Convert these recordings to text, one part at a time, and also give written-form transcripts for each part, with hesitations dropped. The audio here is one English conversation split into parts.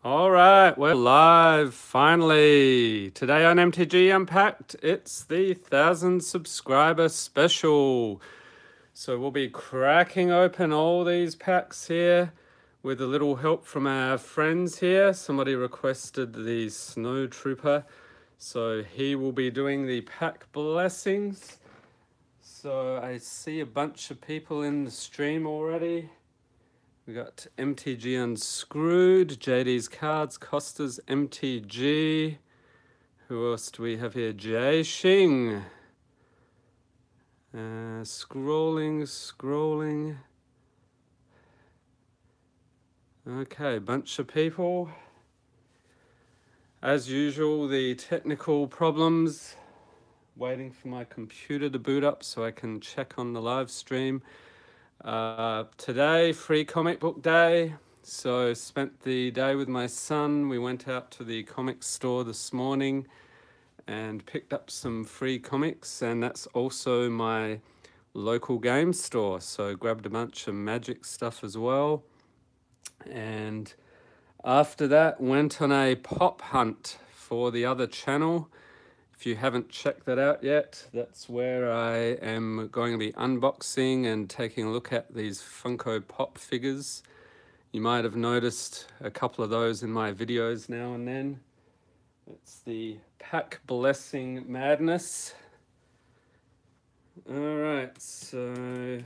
All right, we're live finally. Today on MTG Unpacked, it's the 1,000 subscriber special. So we'll be cracking open all these packs here with a little help from our friends here. Somebody requested the Snow Trooper, so he will be doing the pack blessings. So I see a bunch of people in the stream already. We got MTG Unscrewed, JD's Cards, Costa's MTG. Who else do we have here? Jay Shing. Scrolling. Okay, bunch of people. As usual, the technical problems. Waiting for my computer to boot up so I can check on the live stream. Today, free comic book day. So spent the day with my son. We went out to the comic store this morning and picked up some free comics, and that's also my local game store. So grabbed a bunch of Magic stuff as well. And after that, went on a pop hunt for the other channel. If you haven't checked that out yet, that's where I am going to be unboxing and taking a look at these Funko Pop figures. You might have noticed a couple of those in my videos now and then. It's the Pack Blessing Madness. All right, so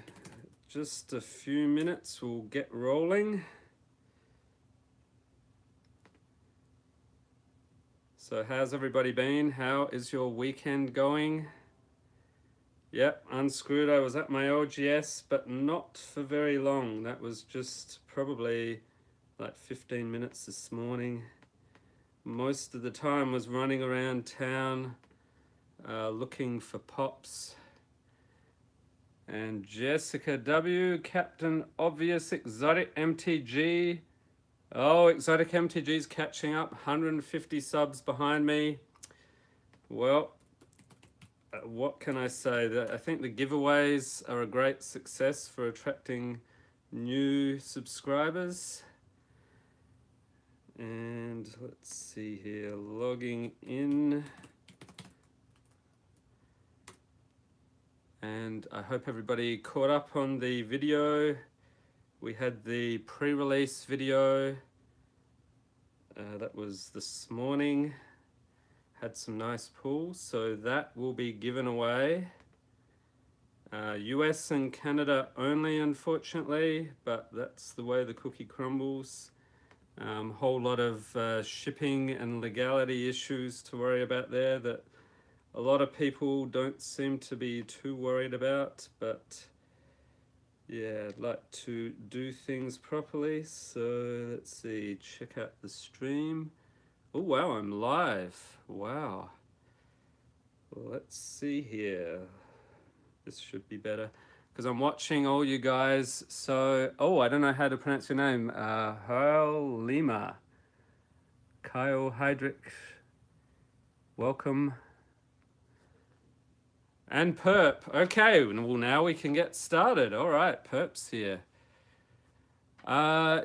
just a few minutes, we'll get rolling. So how's everybody been? How is your weekend going? Yep, Unscrewed. I was at my OGS, but not for very long. That was just probably like 15 minutes this morning. Most of the time was running around town looking for pops. And Jessica W, Captain Obvious Exotic MTG. Oh, Exotic MTG's catching up, 150 subs behind me. Well, what can I say? I think the giveaways are a great success for attracting new subscribers. And let's see here, logging in. And I hope everybody caught up on the video. We had the pre-release video, that was this morning, had some nice pulls, so that will be given away. US and Canada only, unfortunately, but that's the way the cookie crumbles. Whole lot of shipping and legality issues to worry about there that a lot of people don't seem to be too worried about, but yeah, I'd like to do things properly. So let's see, check out the stream. Oh wow, I'm live. Wow. Let's see here. This should be better because I'm watching all you guys. So, oh, I don't know how to pronounce your name. Kyle Lima. Kyle Hydrick. Welcome. And Perp. Okay, well now we can get started. All right, Perp's here.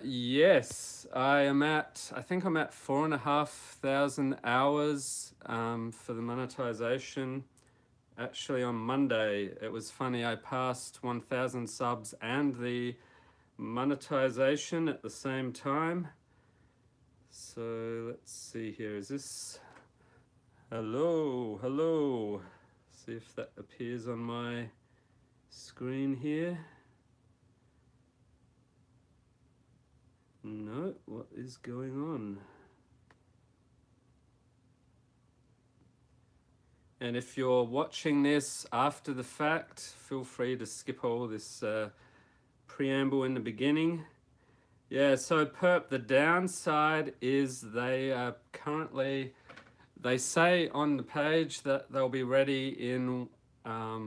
Yes, I think I'm at 4,500 hours for the monetization. Actually on Monday, it was funny, I passed 1,000 subs and the monetization at the same time. So let's see here, is this, hello. See if that appears on my screen here. No, what is going on? And if you're watching this after the fact, feel free to skip all this preamble in the beginning. Yeah, so Perp, the downside is they are currently, they say on the page that they'll be ready in, I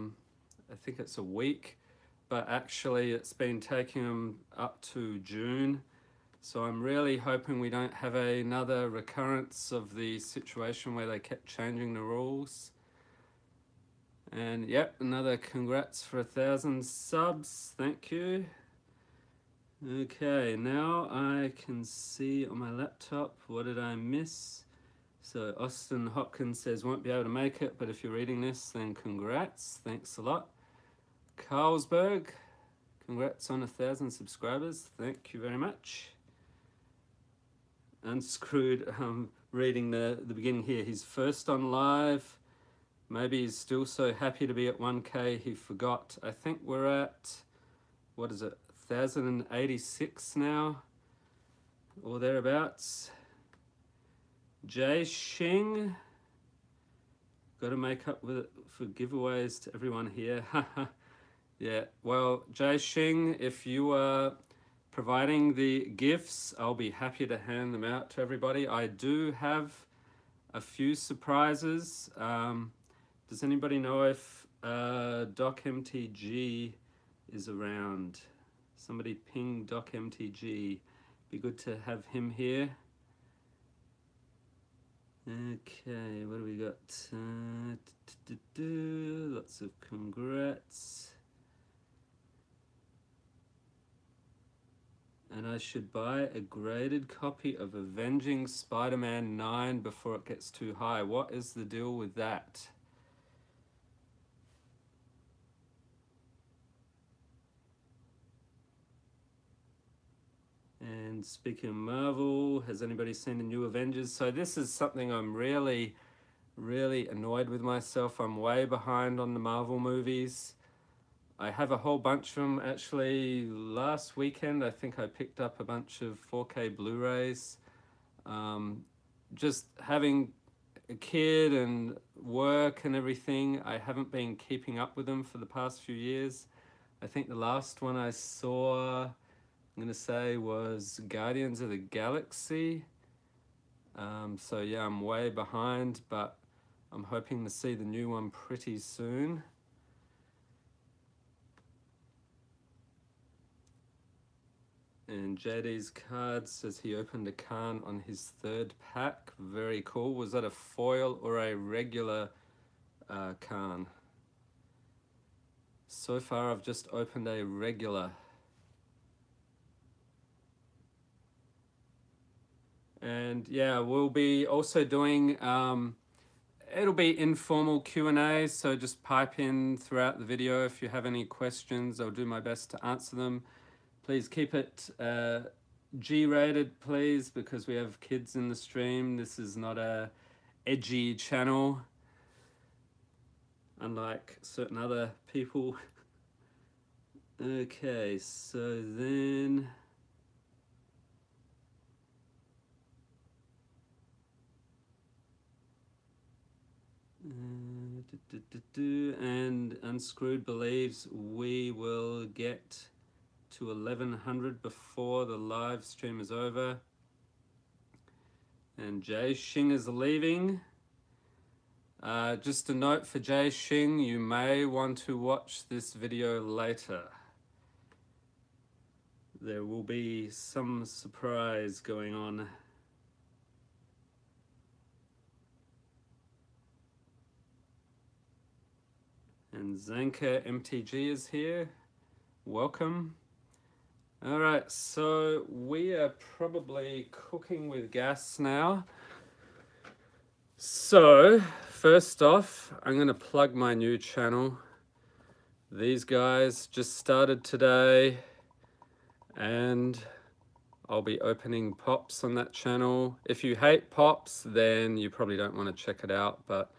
think it's a week, but actually it's been taking them up to June. So I'm really hoping we don't have another recurrence of the situation where they kept changing the rules. And yep, another congrats for 1,000 subs, thank you. Okay, now I can see on my laptop. What did I miss? So Austin Hopkins says won't be able to make it, but if you're reading this, then congrats. Thanks a lot. Carlsberg, congrats on 1,000 subscribers. Thank you very much. Unscrewed, reading the beginning here. He's first on live. Maybe he's still so happy to be at 1K he forgot. I think we're at, what is it, 1,086 now, or thereabouts. Jay Shing, got to make up with it for giveaways to everyone here. Yeah, well, Jay Shing, if you are providing the gifts, I'll be happy to hand them out to everybody. I do have a few surprises. Does anybody know if Doc MTG is around? Somebody ping Doc MTG. Be good to have him here. Okay, what do we got? Lots of congrats. And I should buy a graded copy of Avenging Spider-Man 9 before it gets too high. What is the deal with that? And speaking of Marvel, has anybody seen the new Avengers? So this is something I'm really annoyed with myself. I'm way behind on the Marvel movies. I have a whole bunch of them. Actually, last weekend, I think I picked up a bunch of 4K Blu-rays. Just having a kid and work and everything, I haven't been keeping up with them for the past few years. I think the last one I saw, I'm gonna say, was Guardians of the Galaxy. So yeah, I'm way behind, but I'm hoping to see the new one pretty soon. And JD's card says he opened a can on his third pack. Very cool. Was that a foil or a regular can? So far I've just opened a regular. And yeah, we'll be also doing, it'll be informal Q&A, so just pipe in throughout the video if you have any questions. I'll do my best to answer them. Please keep it G-rated, please, because we have kids in the stream. This is not a edgy channel, unlike certain other people. Okay, so then... and Unscrewed believes we will get to 1100 before the live stream is over. And Jay Shing is leaving. Just a note for Jay Shing, you may want to watch this video later. There will be some surprise going on. And Zanka MTG is here. Welcome. All right, so we are probably cooking with gas now. So first off, I'm going to plug my new channel. These guys just started today, and I'll be opening pops on that channel. If you hate pops, then you probably don't want to check it out, but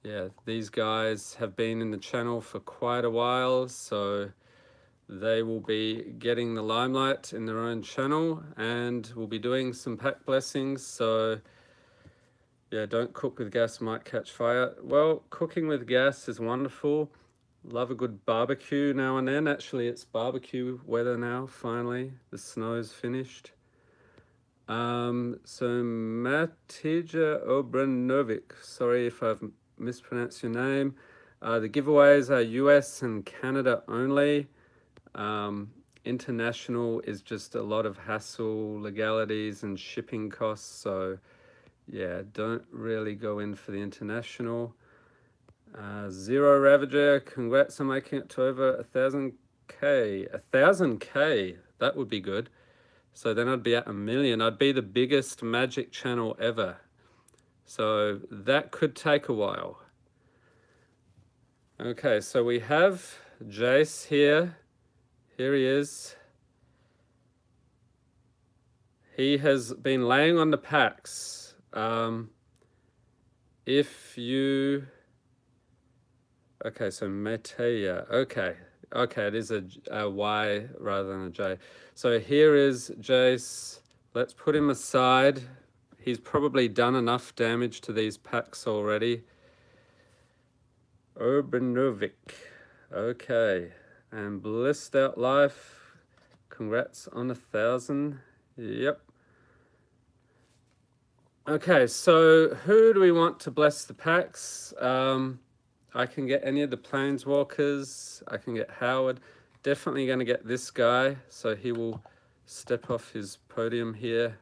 yeah, these guys have been in the channel for quite a while, so they will be getting the limelight in their own channel, and we'll be doing some pack blessings. So yeah, don't cook with gas, might catch fire. Well, cooking with gas is wonderful. Love a good barbecue now and then. Actually, it's barbecue weather now, finally. The snow's finished. So Matija Obranovic, sorry if I've mispronounced your name. The giveaways are US and Canada only. International is just a lot of hassle, legalities and shipping costs, so yeah, don't really go in for the international. Zero Ravager, congrats on making it to over 1,000K. 1,000K, That would be good. So then I'd be at 1 million. I'd be the biggest Magic channel ever. So that could take a while. Okay, so we have Jace here. Here he is. He has been laying on the packs. If you... Okay, so Meteya. Okay, it is a Y rather than a J. So here is Jace. Let's put him aside. He's probably done enough damage to these packs already. Urbanovic. Okay, and Blissed Out Life. Congrats on 1,000. Yep. Okay, so who do we want to bless the packs? I can get any of the Planeswalkers. I can get Howard. Definitely going to get this guy, so he will step off his podium here.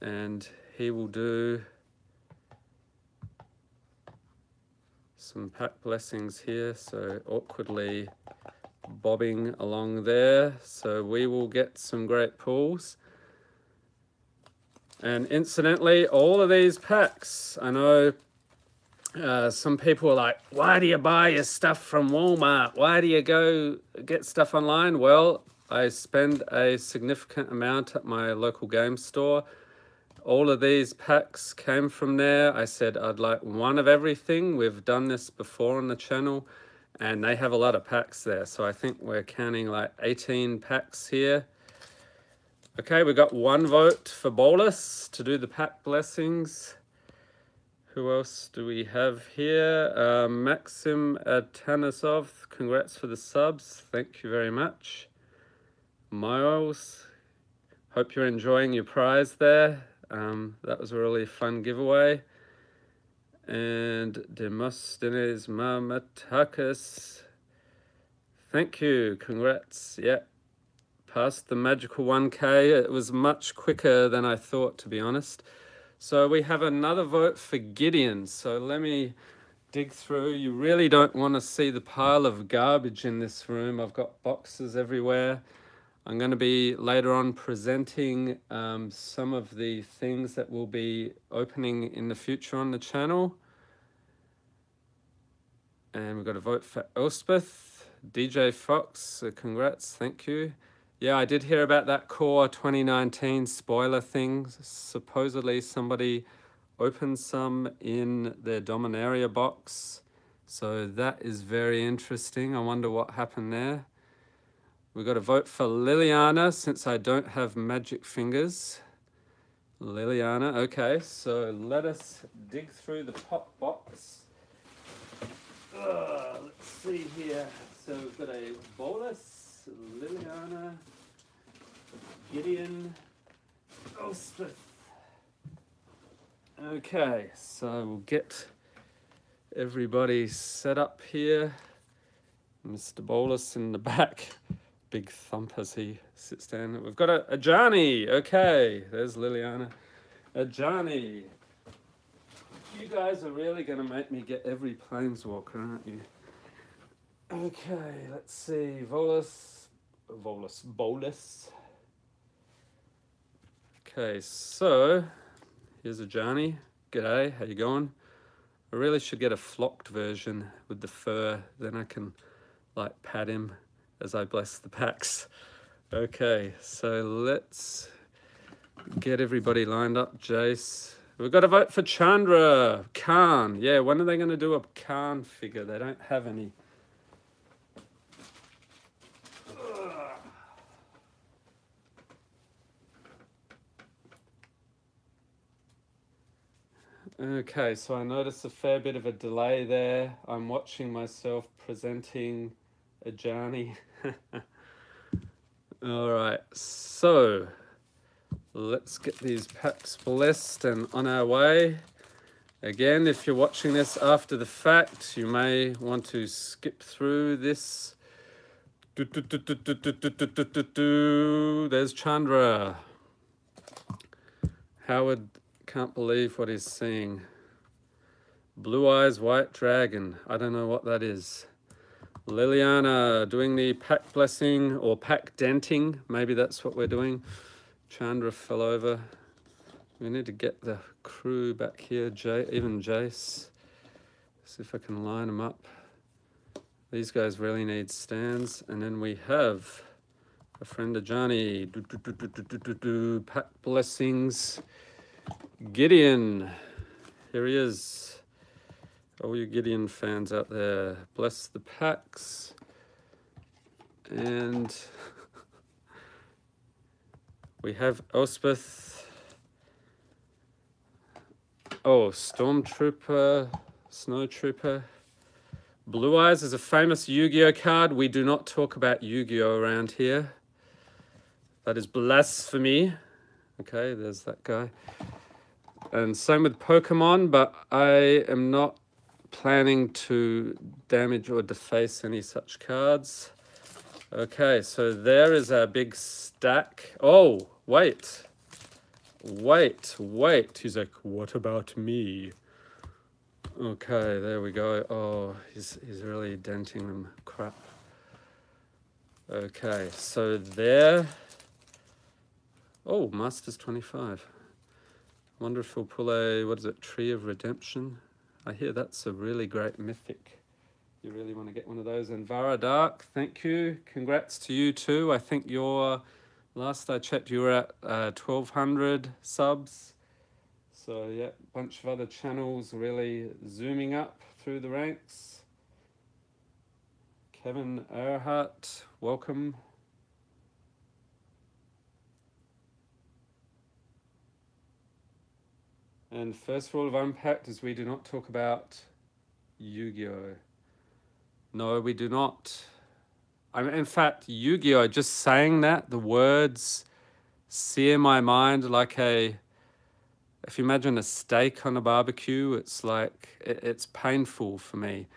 And he will do some pack blessings here, so awkwardly bobbing along there. So we will get some great pulls. And incidentally, all of these packs, I know some people are like, why do you buy your stuff from Walmart? Why do you go get stuff online? Well, I spend a significant amount at my local game store. All of these packs came from there. I said I'd like one of everything. We've done this before on the channel, and they have a lot of packs there. So I think we're counting like 18 packs here. Okay, we got 1 vote for Bolus to do the pack blessings. Who else do we have here? Maxim Tanisov, congrats for the subs. Thank you very much. Miles, hope you're enjoying your prize there. That was a really fun giveaway. And Demosthenes Mamatakis, thank you, congrats. Yeah, passed the magical 1K. It was much quicker than I thought, to be honest. So we have another vote for Gideon. So let me dig through. You really don't want to see the pile of garbage in this room. I've got boxes everywhere. I'm going to be later on presenting some of the things that will be opening in the future on the channel. And we've got a vote for Elspeth. DJ Fox, congrats, thank you. Yeah, I did hear about that Core 2019 spoiler thing. Supposedly somebody opened some in their Dominaria box. So that is very interesting. I wonder what happened there. We've got a vote for Liliana, since I don't have magic fingers. Liliana, okay, so let us dig through the pop box. Let's see here. So we've got a Bolus, Liliana, Gideon, Elspeth. Okay, so we'll get everybody set up here. Mr. Bolus in the back. Big thump as he sits down. We've got a Johnny. Okay, there's Liliana. A Johnny. You guys are really going to make me get every Planeswalker, aren't you? Okay, let's see. Bolus. Okay, so here's a Johnny. G'day, how you going? I really should get a flocked version with the fur. Then I can like pat him as I bless the packs. Okay, so let's get everybody lined up. Jace. We've got a vote for Chandra. Khan. Yeah, when are they going to do a Khan figure? They don't have any. Okay, so I noticed a fair bit of a delay there. I'm watching myself presenting a Johnny. All right, so let's get these packs blessed and on our way. Again, if you're watching this after the fact, you may want to skip through this. There's Chandra. Howard can't believe what he's seeing. Blue Eyes White Dragon. I don't know what that is. Liliana doing the pack blessing or pack denting. Maybe that's what we're doing. Chandra fell over. We need to get the crew back here. Even Jace. See if I can line them up. These guys really need stands. And then we have a friend of Johnny. Pack blessings. Gideon. Here he is. All you Gideon fans out there. Bless the packs. And we have Elspeth. Oh, Stormtrooper, Snowtrooper. Blue Eyes is a famous Yu-Gi-Oh card. We do not talk about Yu-Gi-Oh around here. That is blasphemy. Okay, there's that guy. And same with Pokemon, but I am not planning to damage or deface any such cards. Okay, so there is our big stack. Oh, wait. Wait. He's like, what about me? Okay, there we go. Oh, he's really denting them. Crap. Okay, so there. Oh, Masters 25. Wonder if we'll pull a, what is it, Tree of Redemption? I hear that's a really great mythic. You really want to get one of those. And Vara Dark, thank you. Congrats to you too. I think you're, last I checked, you were at 1,200 subs. So yeah, a bunch of other channels really zooming up through the ranks. Kevin Earhart, welcome. And first rule of Unpacked is we do not talk about Yu-Gi-Oh. No, we do not. I mean, in fact, Yu-Gi-Oh, just saying that, the words sear my mind like a, if you imagine a steak on a barbecue, it's like, it's painful for me.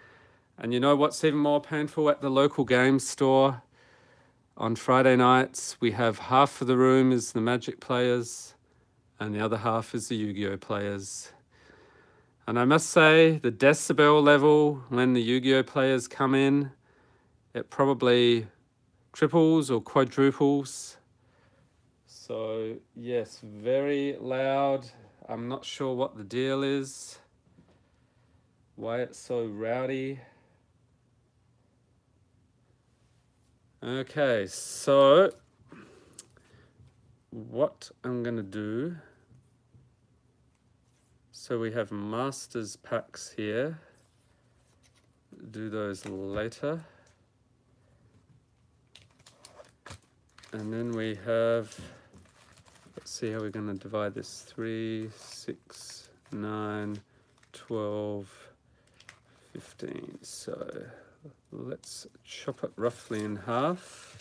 And you know what's even more painful? At the local game store on Friday nights, we have half of the room is the Magic players and the other half is the Yu-Gi-Oh players. And I must say, the decibel level when the Yu-Gi-Oh players come in, it probably triples or quadruples. So yes, very loud. I'm not sure what the deal is, why it's so rowdy. Okay, so what I'm gonna do, so we have Masters packs here, do those later. And then we have, let's see how we're going to divide this, 3, 6, 9, 12, 15. So let's chop it roughly in half.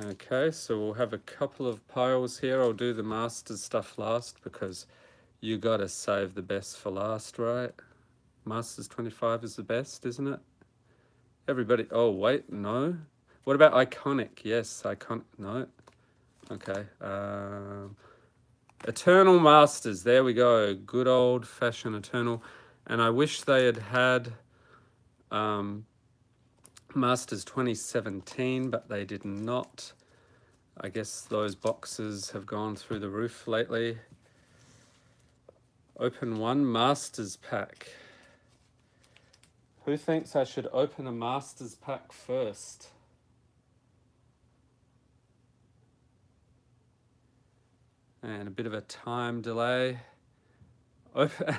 Okay, so we'll have a couple of piles here. I'll do the Masters stuff last because you got to save the best for last, right? Masters 25 is the best, isn't it? Everybody, oh wait, no. What about Iconic? Yes, Iconic, no. Okay. Eternal Masters, there we go. Good old fashioned Eternal. And I wish they had had Masters 2017, but they did not. I guess those boxes have gone through the roof lately. Open one Masters pack. Who thinks I should open a Masters pack first? And a bit of a time delay. Open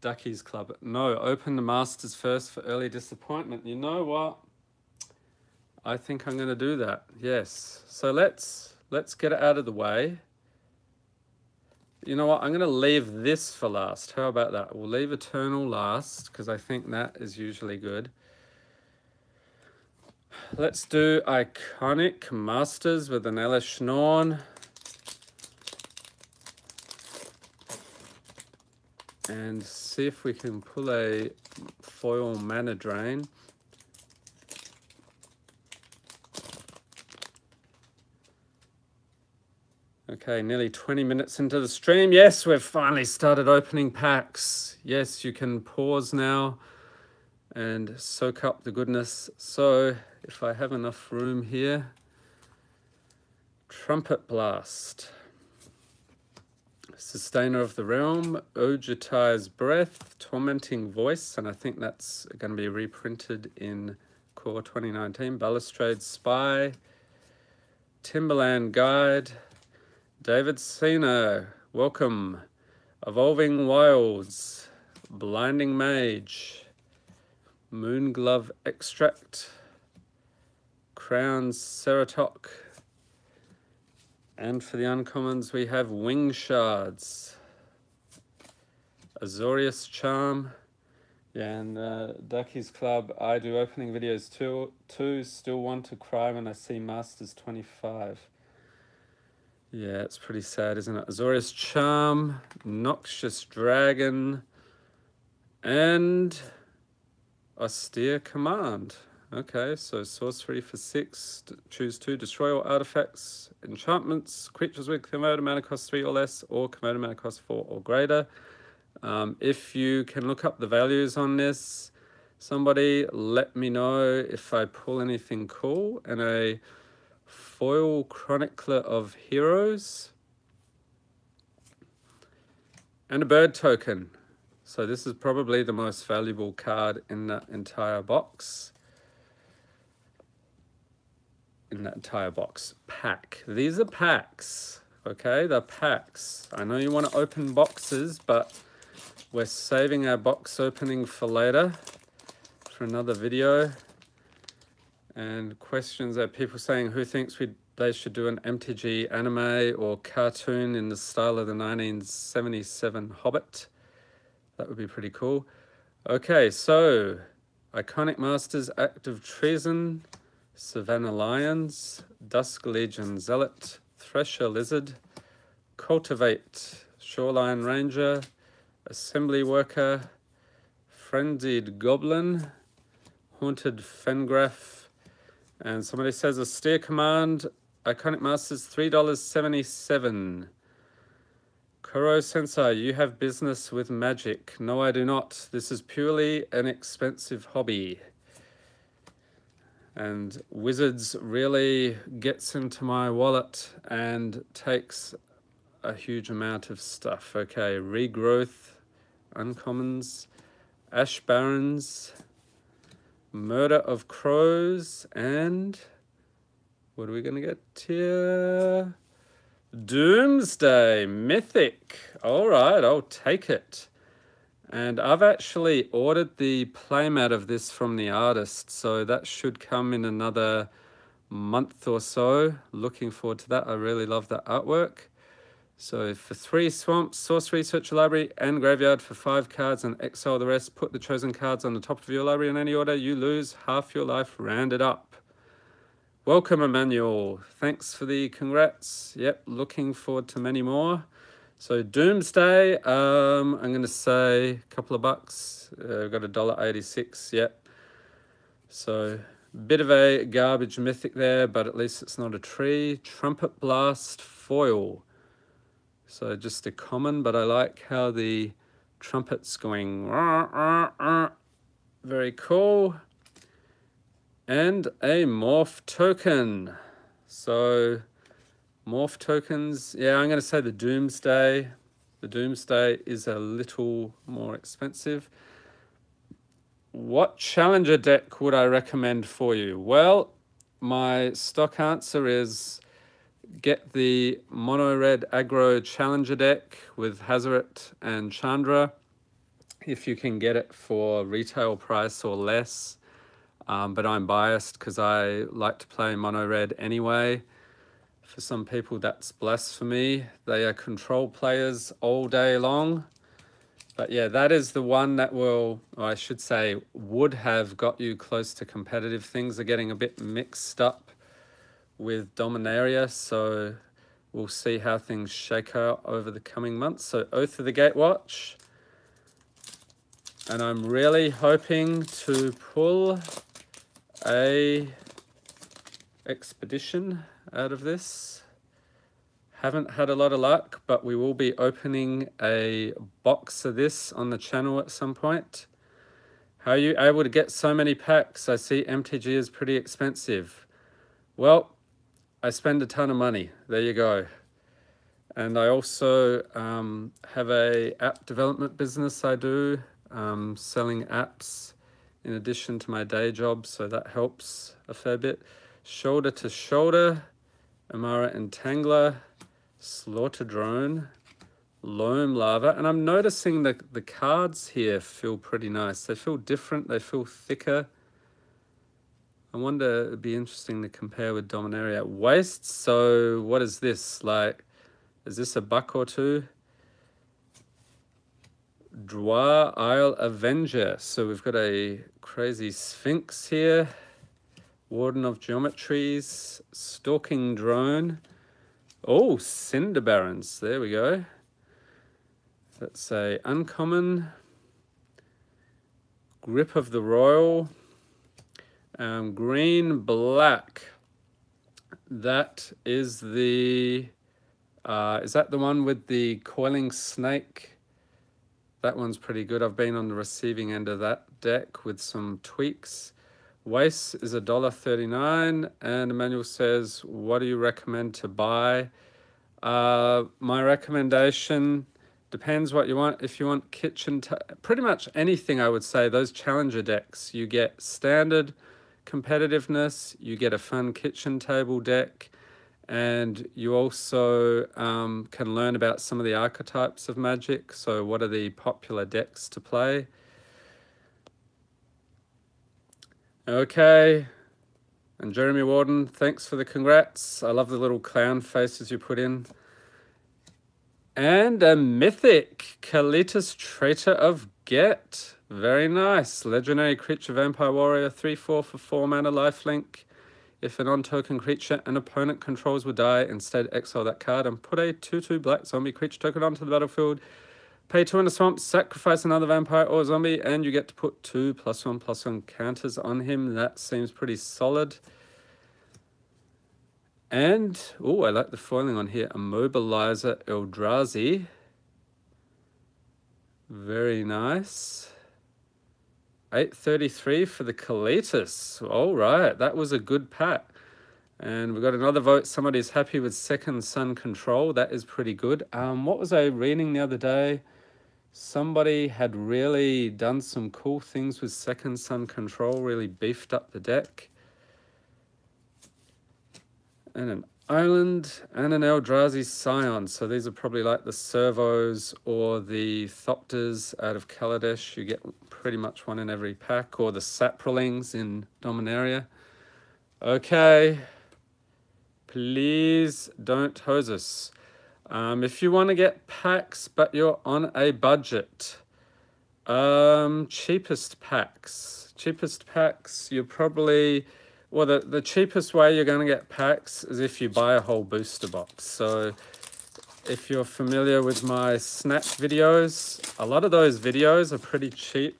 Ducky's Club. No, open the Masters first for early disappointment. You know what? I think I'm going to do that. Yes. So let's get it out of the way. You know what? I'm going to leave this for last. How about that? We'll leave Eternal last because I think that is usually good. Let's do Iconic Masters with an Ella Schnorn. And see if we can pull a foil Mana Drain. Okay, nearly 20 minutes into the stream. Yes, we've finally started opening packs. Yes, you can pause now and soak up the goodness. So if I have enough room here, Trumpet Blast. Sustainer of the Realm, Ojatai's Breath, Tormenting Voice, and I think that's going to be reprinted in Core 2019. Balustrade Spy, Timberland Guide, David Cena, welcome. Evolving Wilds, Blinding Mage, Moonglove Extract, Crown Ceratok, and for the uncommons we have Wing Shards, Azorius Charm, yeah, and Ducky's Club, I do opening videos too, still want to cry when I see Masters 25. Yeah, it's pretty sad, isn't it? Azorius Charm, Noxious Dragon, and Austere Command. Okay, so sorcery for 6, choose 2, destroy all artifacts, enchantments, creatures with converted mana cost 3 or less, or converted mana cost 4 or greater. If you can look up the values on this, somebody let me know if I pull anything cool. And a foil Chronicler of Heroes, and a bird token. So this is probably the most valuable card in that entire box. Pack. These are packs, okay? They're packs. I know you want to open boxes, but we're saving our box opening for later, for another video. And questions that people saying, who thinks they should do an MTG anime or cartoon in the style of the 1977 Hobbit? That would be pretty cool. Okay, so Iconic Masters, Act of Treason, Savannah Lions, Dusk Legion Zealot, Thresher Lizard, Cultivate, Shoreline Ranger, Assembly Worker, Frenzied Goblin, Haunted Fengraf, and somebody says Austere Command, Iconic Masters, $3.77. Kuro Sensei, you have business with magic. No, I do not. This is purely an expensive hobby. And Wizards really gets into my wallet and takes a huge amount of stuff. Okay, Regrowth, Uncommons, Ash Barrens, Murder of Crows, and what are we going to get here? Doomsday Mythic. All right, I'll take it. And I've actually ordered the playmat of this from the artist, so that should come in another month or so. Looking forward to that. I really love that artwork. So for 3 swamps, sorcery, search your library and graveyard for 5 cards and exile the rest. Put the chosen cards on the top of your library in any order. You lose half your life rounded up. Welcome, Emmanuel. Thanks for the congrats. Yep, looking forward to many more. So Doomsday, I'm going to say a couple of bucks. I've got $1.86, yep. So bit of a garbage mythic there, but at least it's not a tree. Trumpet Blast Foil. So just a common, but I like how the trumpet's going. Very cool. And a Morph Token. So Morph tokens, yeah, I'm going to say the Doomsday. The Doomsday is a little more expensive. What Challenger deck would I recommend for you? Well, my stock answer is get the Mono Red Aggro Challenger deck with Hazoret and Chandra, if you can get it for retail price or less. But I'm biased because I like to play Mono Red anyway. For some people, that's blasphemy. They are control players all day long. But yeah, that is the one that will, or I should say, would have got you close to competitive. Things are getting a bit mixed up with Dominaria, so we'll see how things shake out over the coming months. So Oath of the Gatewatch. And I'm really hoping to pull a Expedition out of this. Haven't had a lot of luck, but we will be opening a box of this on the channel at some point. How are you able to get so many packs? I see MTG is pretty expensive. Well, I spend a ton of money. There you go. And I also have a app development business I do, selling apps in addition to my day job, so that helps a fair bit. Shoulder to Shoulder, Amara Entangler, Slaughter Drone, Loam Lava, and I'm noticing that the cards here feel pretty nice. They feel different, they feel thicker. I wonder, it'd be interesting to compare with Dominaria. Waste, so what is this? Like, is this a buck or two? Droit Isle Avenger. So we've got a crazy Sphinx here. Warden of Geometries. Stalking Drone. Oh, Cinder Barons. There we go. That's a uncommon. Grip of the Royal. Green Black. That is the... is that the one with the coiling snake? That one's pretty good. I've been on the receiving end of that deck with some tweaks. Waste is $1.39, and Emmanuel says, what do you recommend to buy? My recommendation depends what you want. If you want pretty much anything, I would say, those challenger decks, you get standard competitiveness, you get a fun kitchen table deck, and you also can learn about some of the archetypes of Magic. So what are the popular decks to play? Okay. And Jeremy Warden, thanks for the congrats. I love the little clown faces you put in. And a mythic, Kalitas Traitor of Get. Very nice. Legendary creature, Vampire Warrior, 3/4 for 4 mana, lifelink. If a non-token creature an opponent controls would die, instead exile that card and put a 2/2 black zombie creature token onto the battlefield. Pay 2 in a swamp, sacrifice another vampire or zombie, and you get to put 2 +1/+1 counters on him. That seems pretty solid. And, oh, I like the foiling on here. Immobilizer Eldrazi. Very nice. 833 for the Kalitas. All right, that was a good pack. And we've got another vote. Somebody's happy with Second Sun Control. That is pretty good. What was I reading the other day? Somebody had really done some cool things with Second Sun Control, really beefed up the deck. And an Island and an Eldrazi Scion. So these are probably like the Servos or the Thopters out of Kaladesh. You get pretty much one in every pack, or the Saprolings in Dominaria. Okay. Please don't hose us. If you want to get packs, but you're on a budget, cheapest packs, you're probably... Well, the cheapest way you're going to get packs is if you buy a whole booster box. So if you're familiar with my Snap videos, a lot of those videos are pretty cheap.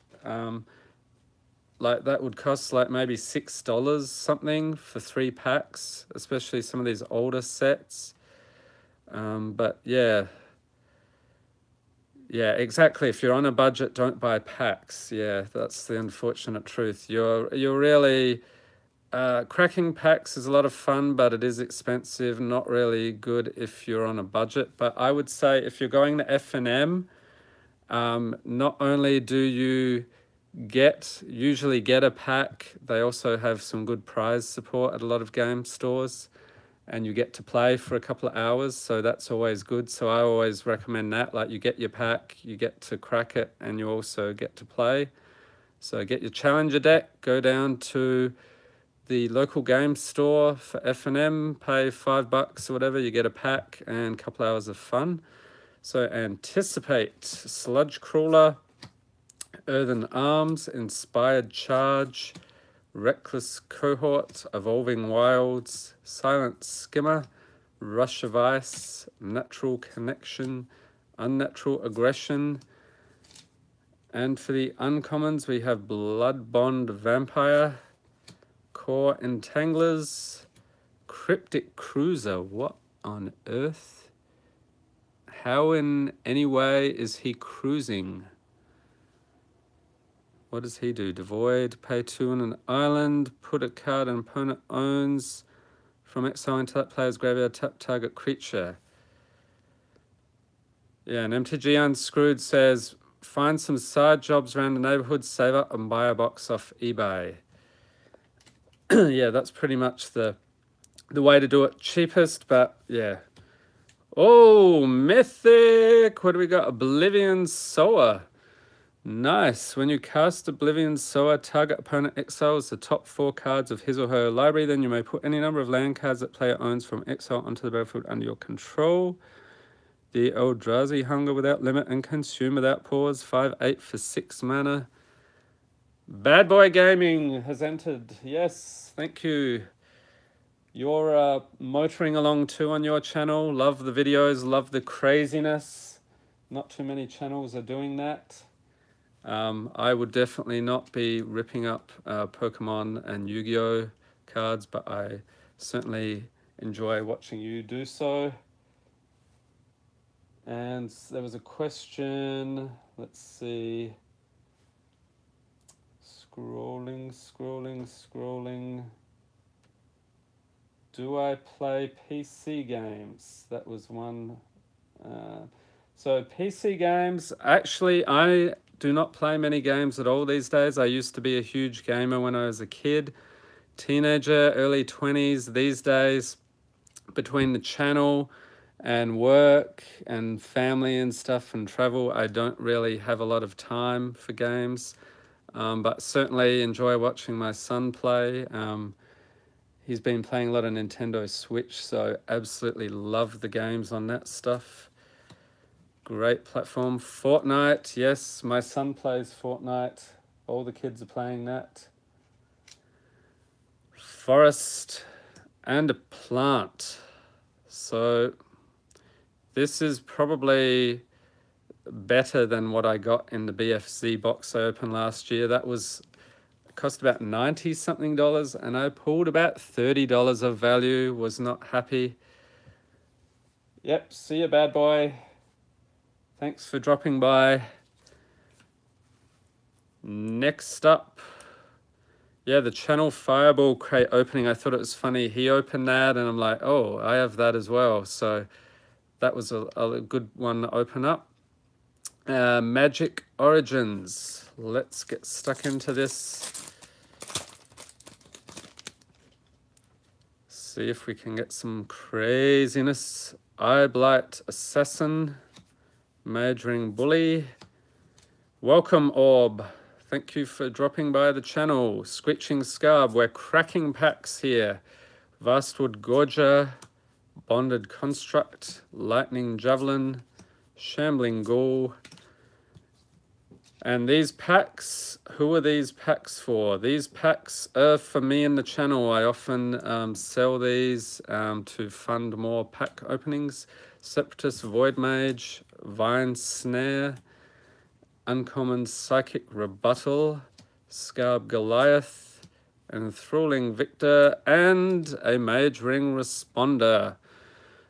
Like that would cost like maybe $6 something for 3 packs, especially some of these older sets. But yeah, exactly. If you're on a budget, don't buy packs. Yeah, that's the unfortunate truth. You're really... cracking packs is a lot of fun, but it is expensive, not really good if you're on a budget. But I would say if you're going to F&M, not only do you usually get a pack, they also have some good prize support at a lot of game stores, and you get to play for a couple of hours, so that's always good. So I always recommend that, like you get your pack, you get to crack it, and you also get to play. So get your challenger deck, go down to the local game store for F&M, pay $5 or whatever, you get a pack and a couple hours of fun. So Anticipate, Sludge Crawler, Earthen Arms, Inspired Charge, Reckless Cohort, Evolving Wilds, Silent Skimmer, Rush of Ice, Natural Connection, Unnatural Aggression. And for the uncommons, we have Blood Bond Vampire, Core Entanglers, Cryptic Cruiser. What on earth? How in any way is he cruising? What does he do? Devoid, pay 2 on an island, put a card an opponent owns from exile into that player's graveyard, tap target creature. Yeah, and MTG Unscrewed says, find some side jobs around the neighborhood, save up and buy a box off eBay. Yeah, that's pretty much the way to do it. Cheapest, but yeah. Oh, Mythic! What do we got? Oblivion Sower. Nice. When you cast Oblivion Sower, target opponent exiles the top 4 cards of his or her library. Then you may put any number of land cards that player owns from exile onto the battlefield under your control. The Eldrazi Hunger without limit and consume without pause. 5/8 for 6 mana. Bad Boy Gaming has entered. Yes, thank you. You're motoring along too on your channel. Love the videos, love the craziness. Not too many channels are doing that. I would definitely not be ripping up Pokemon and Yu-Gi-Oh cards, but I certainly enjoy watching you do so. And there was a question, let's see. Scrolling. Do I play PC games? That was one. So PC games, actually I do not play many games at all these days. I used to be a huge gamer when I was a kid, teenager, early 20s. These days, between the channel and work and family and stuff and travel, I don't really have a lot of time for games, but certainly enjoy watching my son play. He's been playing a lot of Nintendo Switch, so absolutely love the games on that stuff. Great platform. Fortnite, yes, my son plays Fortnite. All the kids are playing that. Forest and a plant. So this is probably better than what I got in the BFZ box I opened last year. That was cost about $90 something, and I pulled about $30 of value. Was not happy. Yep, see you, Bad Boy. Thanks for dropping by. Next up, yeah, the Channel Fireball crate opening. I thought it was funny. He opened that and I'm like, oh, I have that as well. So that was a good one to open up. Magic Origins. Let's get stuck into this. See if we can get some craziness. Eyeblight Assassin. Majoring Bully. Welcome, Orb. Thank you for dropping by the channel. Screeching Scarb. We're cracking packs here. Vastwood Gorger. Bonded Construct. Lightning Javelin. Shambling Ghoul. And these packs, who are these packs for? These packs are for me and the channel. I often sell these to fund more pack openings. Separatist Void Mage, Vine Snare, Uncommon Psychic Rebuttal, Scarb Goliath, Enthralling Victor, and a Mage Ring Responder.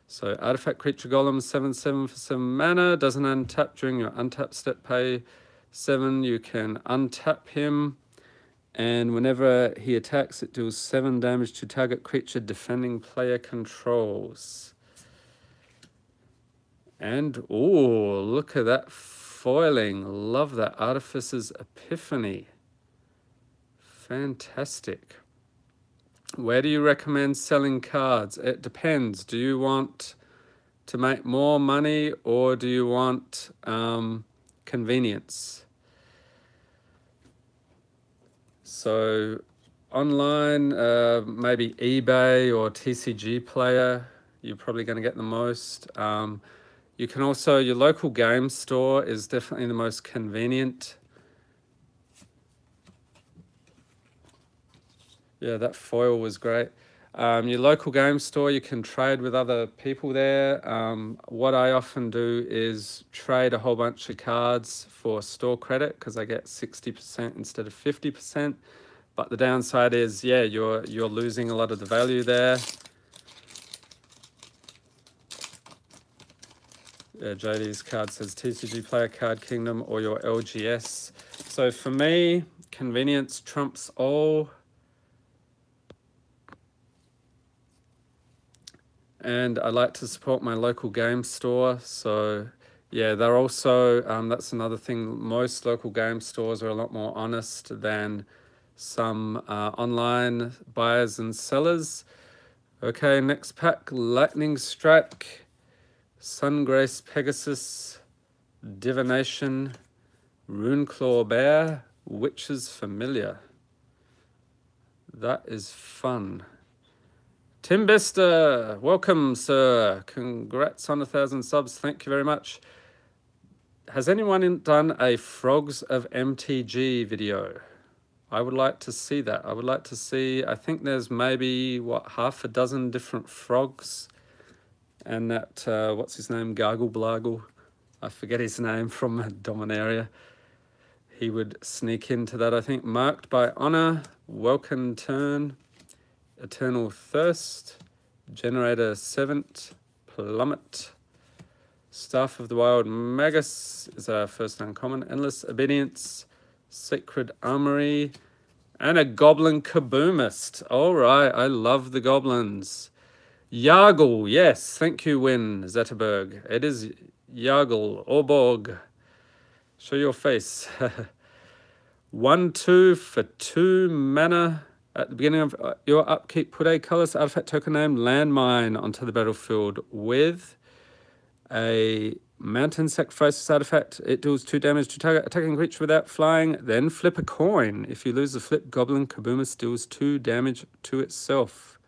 So Artifact Creature Golem, 7/7 for 7 mana, doesn't untap during your untap step, pay 7. You can untap him, and whenever he attacks, it deals 7 damage to target creature defending player controls. And, oh, look at that foiling. Love that. Artificer's Epiphany. Fantastic. Where do you recommend selling cards? It depends. Do you want to make more money or do you want convenience? So online, maybe eBay or TCG Player, you're probably going to get the most. You can also, your local game store is definitely the most convenient. Yeah, that foil was great. Your local game store, you can trade with other people there. What I often do is trade a whole bunch of cards for store credit because I get 60% instead of 50%. But the downside is, yeah, you're losing a lot of the value there. Yeah, JD's card says TCG Player, Card Kingdom, or your LGS. So for me, convenience trumps all. And I like to support my local game store. So yeah, they're also, that's another thing, most local game stores are a lot more honest than some online buyers and sellers. Okay, next pack, Lightning Strike, Sungrace Pegasus, Divination, Runeclaw Bear, Witch's Familiar. That is fun. Tim Bester, welcome, sir. Congrats on 1,000 subs. Thank you very much. Has anyone done a Frogs of MTG video? I would like to see that. I would like to see, I think there's maybe, what, half a dozen different frogs. And that, what's his name, Gargle Blargle? I forget his name from Dominaria. He would sneak into that, I think. Marked by Honor, Welcome Turn, Eternal Thirst, Generator Seventh, Plummet, Staff of the Wild Magus is our first uncommon, Endless Obedience, Sacred Armory, and a Goblin Kaboomist. All right, I love the goblins. Yargle, yes, thank you, Win Zetterberg. It is Yargle, Orborg. Show your face. 1/2 for 2 mana. At the beginning of your upkeep, put a colorless artifact token named Landmine onto the battlefield with a Mountain Sacrifices artifact. It deals 2 damage to target attacking creature without flying. Then flip a coin. If you lose the flip, Goblin Kaboomist deals 2 damage to itself.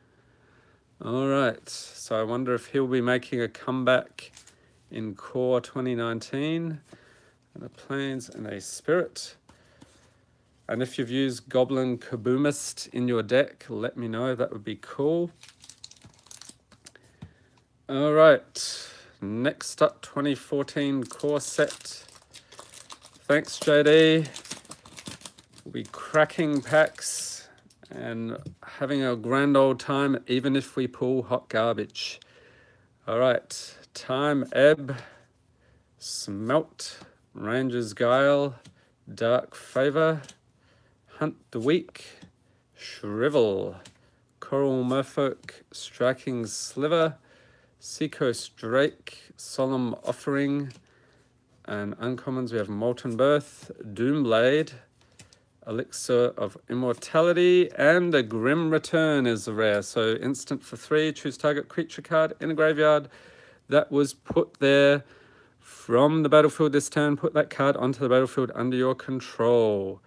All right, so I wonder if he'll be making a comeback in Core 2019. And a Plains and a Spirit. And if you've used Goblin Kaboomist in your deck, let me know. That would be cool. All right. Next up, 2014 core set. Thanks, JD. We'll be cracking packs and having a grand old time, even if we pull hot garbage. All right. Time Ebb, Smelt, Ranger's Guile, Dark Favor, Hunt the Weak, Shrivel, Coral Merfolk, Striking Sliver, Seacoast Drake, Solemn Offering, and uncommons we have Molten Birth, Doomblade, Elixir of Immortality, and a Grim Return is the rare. So instant for 3, choose target creature card in a graveyard that was put there from the battlefield this turn. Put that card onto the battlefield under your control.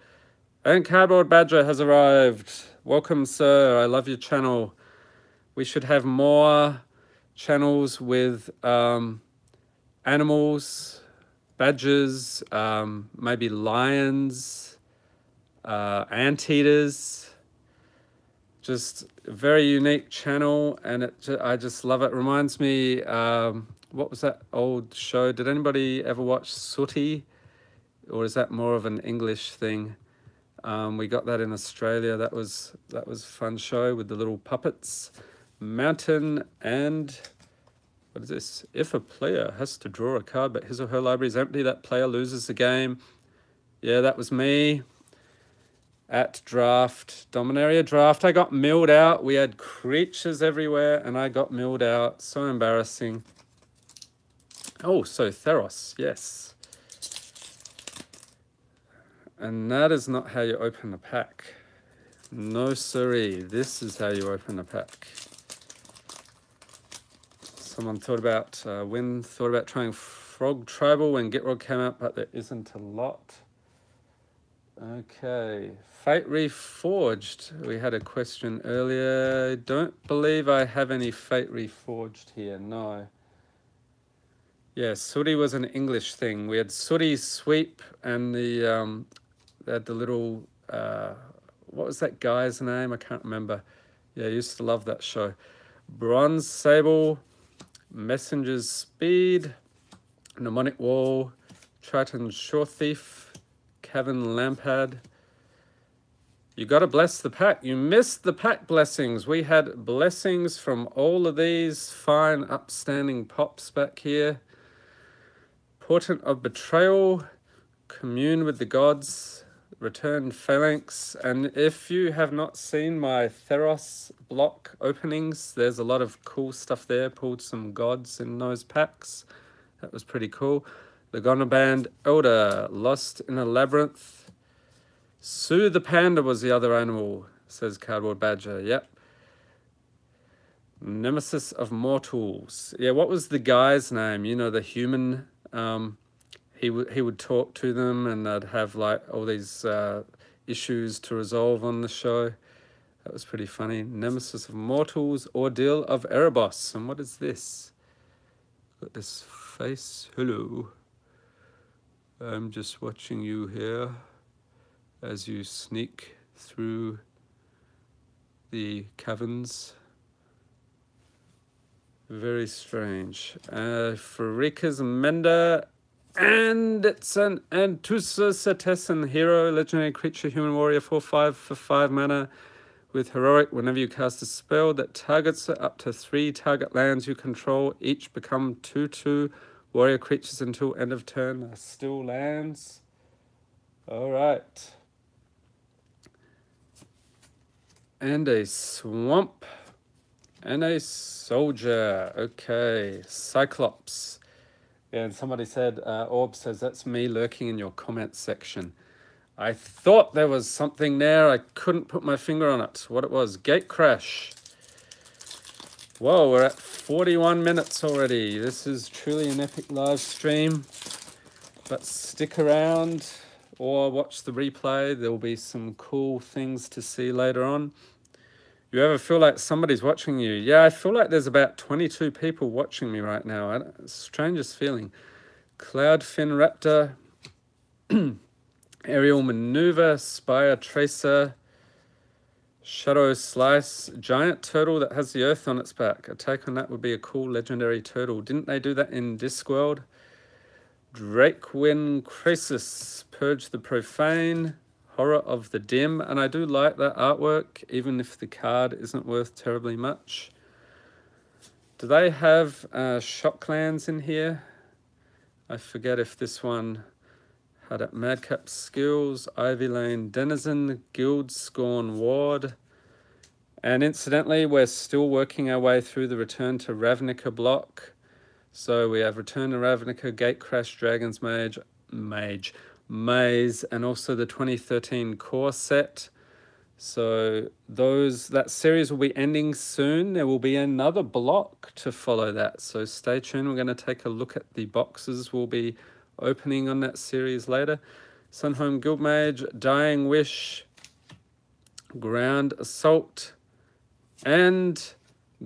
And Cardboard Badger has arrived. Welcome, sir. I love your channel. We should have more channels with animals, badgers, maybe lions, anteaters. Just a very unique channel, and I just love it. Reminds me, what was that old show? Did anybody ever watch Sooty? Or is that more of an English thing? We got that in Australia. That was a fun show with the little puppets. Mountain and what is this? If a player has to draw a card but his or her library is empty, that player loses the game. Yeah, that was me at draft, Dominaria draft. I got milled out. We had creatures everywhere and I got milled out. So embarrassing. Oh, so Theros, yes. And that is not how you open a pack. No siree, this is how you open a pack. Someone thought about, Win thought about trying Frog Tribal when Gitrog came out, but there isn't a lot. Okay, Fate Reforged. We had a question earlier. I don't believe I have any Fate Reforged here, no. Yeah, Sooty was an English thing. We had Sooty Sweep and the, they had the little, what was that guy's name? I can't remember. Yeah, I used to love that show. Bronze Sable, Messenger's Speed, Mnemonic Wall, Triton's Shore Thief, Cavern Lampad. You got to bless the pack. You missed the pack blessings. We had blessings from all of these fine upstanding pops back here. Portent of Betrayal, Commune with the Gods, Return Phalanx. And if you have not seen my Theros block openings, there's a lot of cool stuff there. Pulled some gods in those packs. That was pretty cool. The Gonaband Elder, Lost in a Labyrinth. Sue the Panda was the other animal, says Cardboard Badger. Yep. Nemesis of Mortals. Yeah, what was the guy's name? You know, the human. He would talk to them, and they'd have like all these issues to resolve on the show. That was pretty funny. Nemesis of Mortals, Ordeal of Erebos. And what is this? Got this face. Hello. I'm just watching you here as you sneak through the caverns. Very strange. Farika's Menda, and it's an Antusa Satesan hero, legendary creature, human warrior, 4/5 for 5 mana with heroic. Whenever you cast a spell that targets up to 3 target lands you control, each become 2/2 warrior creatures until end of turn are still lands. All right. And a swamp. And a soldier. Okay. Cyclops. Yeah, and somebody said, Orb says, that's me lurking in your comments section. I thought there was something there. I couldn't put my finger on it. What it was. Gate Crash. Whoa, we're at 41 minutes already. This is truly an epic live stream. But stick around or watch the replay. There will be some cool things to see later on. You ever feel like somebody's watching you? Yeah, I feel like there's about 22 people watching me right now. Strangest feeling. Cloudfin Raptor, Aerial Maneuver, Spire Tracer, Shadow Slice, Giant Turtle that has the Earth on its back. A take on that would be a cool legendary turtle. Didn't they do that in Discworld? Drakewin Krasis, Purge the Profane, Horror of the Dim, and I do like that artwork, even if the card isn't worth terribly much. Do they have Shocklands in here? I forget if this one had it. Madcap Skills, Ivy Lane Denizen, Guild Scorn Ward. And incidentally, we're still working our way through the Return to Ravnica block. So we have Return to Ravnica, Gatecrash, Dragon's Maze, and also the 2013 core set. So that series will be ending soon. There will be another block to follow that, so stay tuned. We're going to take a look at the boxes we'll be opening on that series later. Sunhome Guildmage, Dying Wish, Ground Assault, and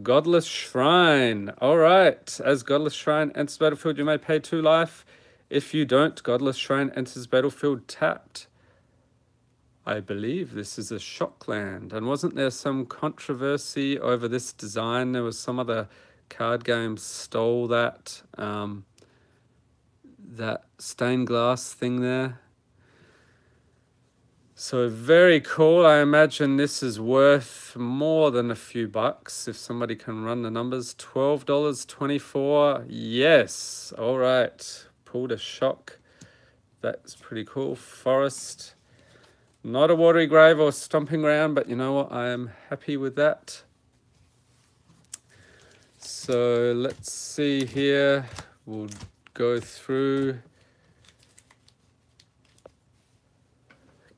Godless Shrine. All right, as Godless Shrine enters battlefield, you may pay 2 life. If you don't, Godless Shrine enters battlefield tapped. I believe this is a Shockland. And wasn't there some controversy over this design? There was some other card game stole that, that stained glass thing there. So very cool. I imagine this is worth more than a few bucks if somebody can run the numbers. $12.24. Yes. All right. Pulled a shock. That's pretty cool. Forest. Not a watery grave or stomping ground, but you know what? I am happy with that. So let's see here. We'll go through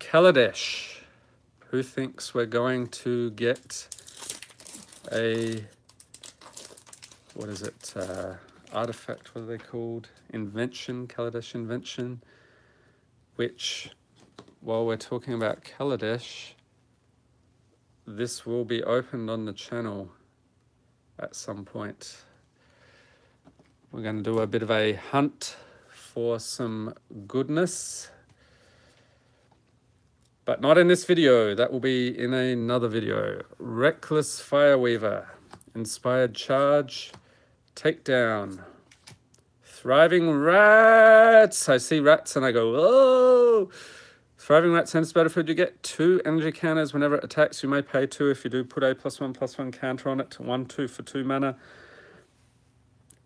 Kaladesh. Who thinks we're going to get a, what is it, artifact, what are they called? Invention, Kaladesh Invention, which, while we're talking about Kaladesh, this will be opened on the channel at some point. We're going to do a bit of a hunt for some goodness. But not in this video. That will be in another video. Reckless Fireweaver. Inspired Charge. Takedown. Thriving Rats. I see rats and I go, oh! Thriving Rats enters battlefield. You get 2 energy counters whenever it attacks. You may pay 2 if you do put a +1/+1 counter on it. 1/2 for 2 mana.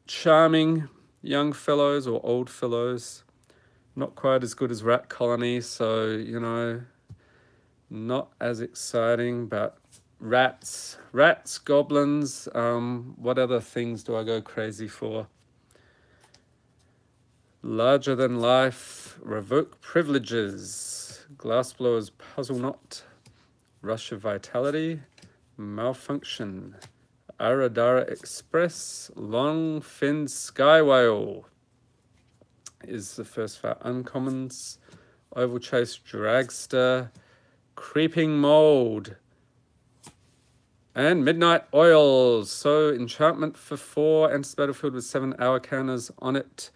Charming young fellows or old fellows. Not quite as good as Rat Colony, so, you know, not as exciting, but rats, goblins, what other things do I go crazy for? Larger than life, revoke privileges, glassblower's puzzle knot, rush of vitality, malfunction, Aradara Express, long finned sky whale is the first of our uncommons, oval chase dragster, creeping mold, and midnight oil. So enchantment for 4, enters battlefield with 7 hour counters on it.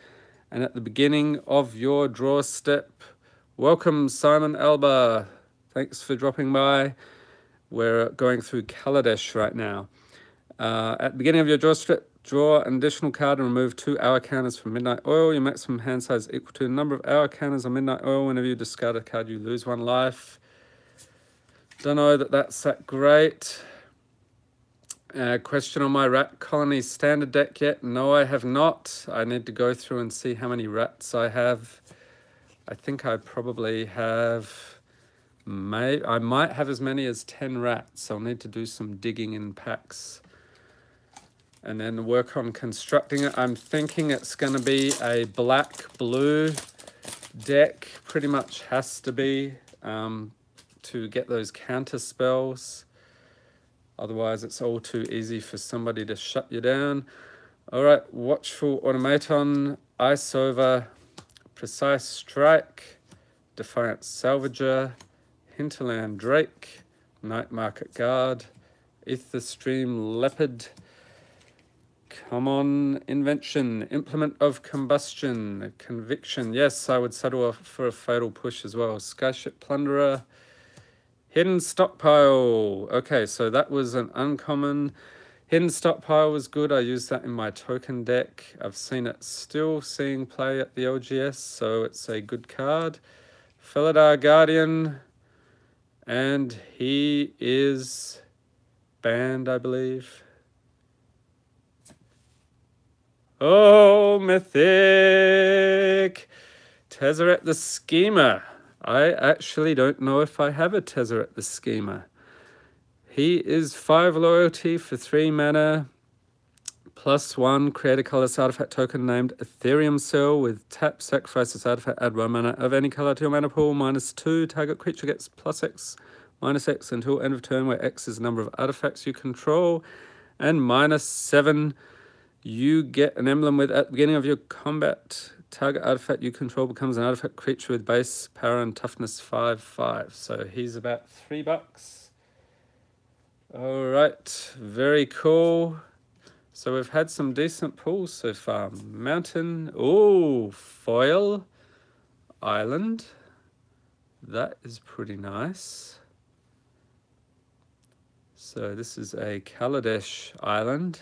And at the beginning of your draw step, welcome Simon Alba. Thanks for dropping by. We're going through Kaladesh right now. At the beginning of your draw step, draw an additional card and remove 2 hour counters from Midnight Oil. Your maximum hand size is equal to the number of hour counters on Midnight Oil. Whenever you discard a card, you lose 1 life. Don't know that that's that great. Question on my Rat Colony standard deck yet? No, I have not. I need to go through and see how many rats I have. I think I probably have, I might have as many as 10 rats. I'll need to do some digging in packs and then work on constructing it. I'm thinking it's going to be a black-blue deck. Pretty much has to be to get those counter spells. Otherwise, it's all too easy for somebody to shut you down. All right, Watchful Automaton, Ice Over, Precise Strike, Defiant Salvager, Hinterland Drake, Night Market Guard, Aetherstream Leopard, Come On Invention, Implement of Combustion, Conviction. Yes, I would settle for a Fatal Push as well. Skyship Plunderer, Hidden Stockpile. Okay, so that was an uncommon. Hidden Stockpile was good. I used that in my token deck. I've seen it still seeing play at the LGS, so it's a good card. Felidar Guardian, and he is banned, I believe. Oh, Mythic! Tezzeret the Schemer. I actually don't know if I have a Tezzeret the Schemer. He is 5 loyalty for 3 mana, +1, create a colorless artifact token named Ethereum Cell with tap, sacrifice this artifact, add 1 mana of any color to your mana pool, -2, target creature gets +X, -X until end of turn, where X is the number of artifacts you control, and -7, you get an emblem with at the beginning of your combat. Target artifact you control becomes an artifact creature with base power and toughness 5/5. So he's about $3. All right, very cool. So we've had some decent pulls so far. Mountain, oh, foil, island. That is pretty nice. So this is a Kaladesh island.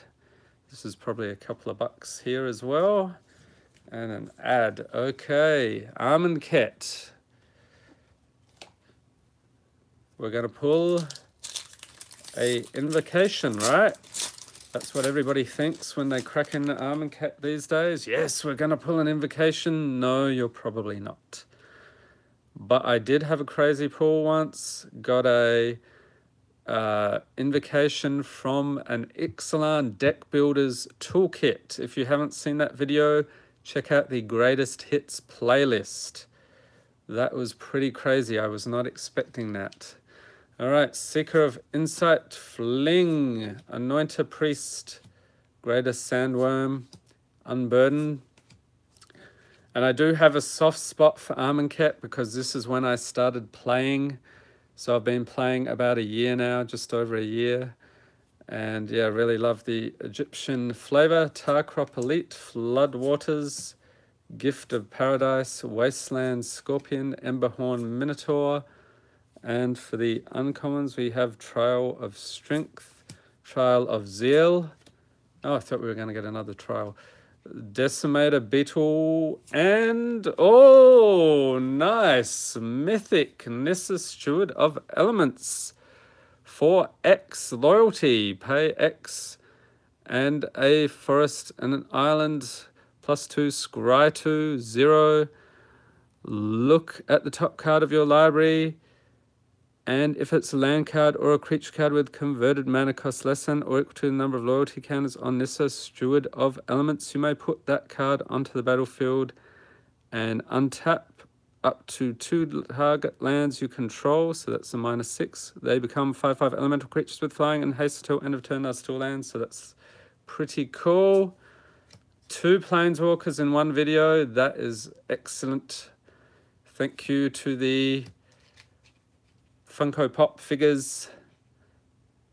This is probably a couple of bucks here as well. And an ad. Okay, Almond Ket. We're going to pull a invocation, right? That's what everybody thinks when they crack in the Almond Ket these days. Yes, we're going to pull an invocation. No, you're probably not. But I did have a crazy pull once. Got a invocation from an Ixalan Deck Builders Toolkit. If you haven't seen that video, check out the Greatest Hits playlist. That was pretty crazy. I was not expecting that. All right, Seeker of Insight, Fling, Anointer Priest, Greatest Sandworm, Unburden. And I do have a soft spot for Amonkhet because this is when I started playing. So I've been playing about a year now, just over a year. And yeah, really love the Egyptian flavor. Tarkrop Elite, Floodwaters, Gift of Paradise, Wasteland Scorpion, Emberhorn Minotaur. And for the uncommons, we have Trial of Strength, Trial of Zeal. Oh, I thought we were going to get another trial. Decimator Beetle, and oh, nice, Mythic Nissa Steward of Elements. 4X loyalty, pay X, and a forest and an island, +2 scry 2, 0. look at the top card of your library, and if it's a land card or a creature card with converted mana cost less than or equal to the number of loyalty counters on Nissa, Steward of Elements, you may put that card onto the battlefield and untap up to 2 target lands you control, so that's a -6. They become 5/5 elemental creatures with flying and haste until end of turn are still lands, so that's pretty cool. 2 planeswalkers in one video, that is excellent. Thank you to the Funko Pop figures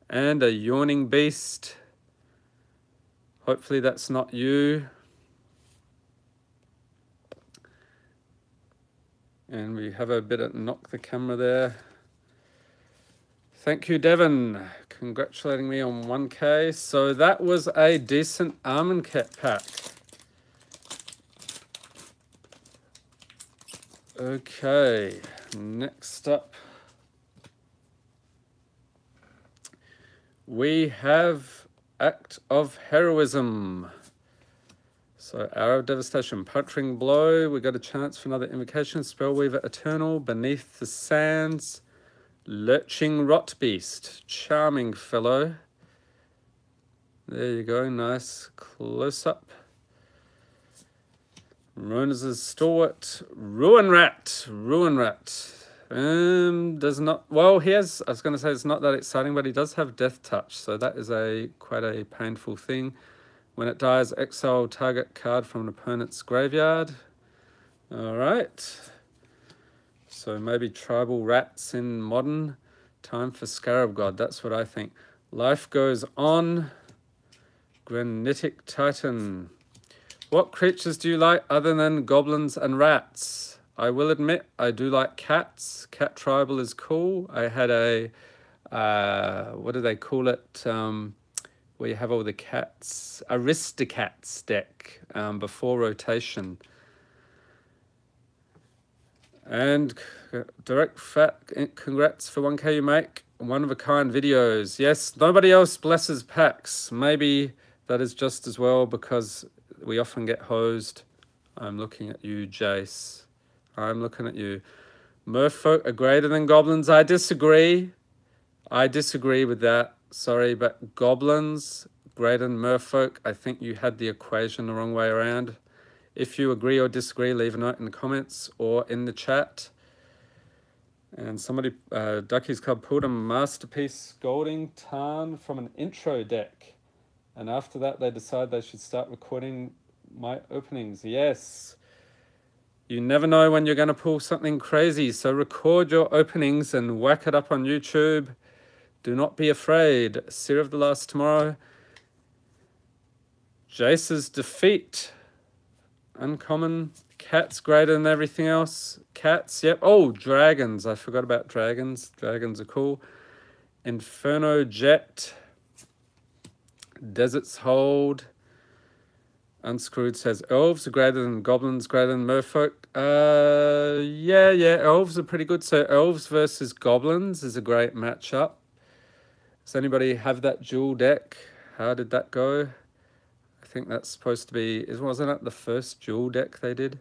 and a yawning beast. Hopefully that's not you. And we have a bit of knock the camera there. Thank you, Devon, congratulating me on 1K. So that was a decent Almond Cat pack. Okay, next up, we have Act of Heroism. So Arrow of Devastation, Puncturing Blow. We got a chance for another invocation. Spellweaver Eternal, Beneath the Sands, Lurching Rot Beast, charming fellow. There you go, nice close up. Rona's Stalwart, Ruin Rat. Does not, well, he has, I was going to say it's not that exciting, but he does have Death Touch, so that is quite a painful thing. When it dies, exile target card from an opponent's graveyard. All right. So maybe tribal rats in Modern. Time for Scarab God, that's what I think. Life Goes On, Granitic Titan. What creatures do you like other than goblins and rats? I will admit, I do like cats. Cat Tribal is cool. I had a, what do they call it? Where you have all the cats, Aristocats deck before rotation. And Direct Fat, congrats for 1K you make. One-of-a-kind videos. Yes, nobody else blesses packs. Maybe that is just as well because we often get hosed. I'm looking at you, Jace. I'm looking at you. Merfolk are greater than goblins. I disagree. I disagree with that. Sorry, but goblins greater than merfolk. I think you had the equation the wrong way around. If you agree or disagree, leave a note in the comments or in the chat. And somebody, Ducky's Club, pulled a Masterpiece Golding Tarn from an intro deck. And after that, they decided they should start recording my openings. Yes. You never know when you're going to pull something crazy. So record your openings and whack it up on YouTube. Do not be afraid. Seer of the Last Tomorrow. Jace's Defeat. Uncommon. Cats greater than everything else. Cats, yep. Oh, dragons. I forgot about dragons. Dragons are cool. Inferno Jet. Desert's Hold. Unscrewed says elves are greater than goblins, greater than merfolk. Yeah, elves are pretty good. So elves versus goblins is a great matchup. Does anybody have that dual deck? How did that go? I think that's supposed to be, wasn't it the first dual deck they did?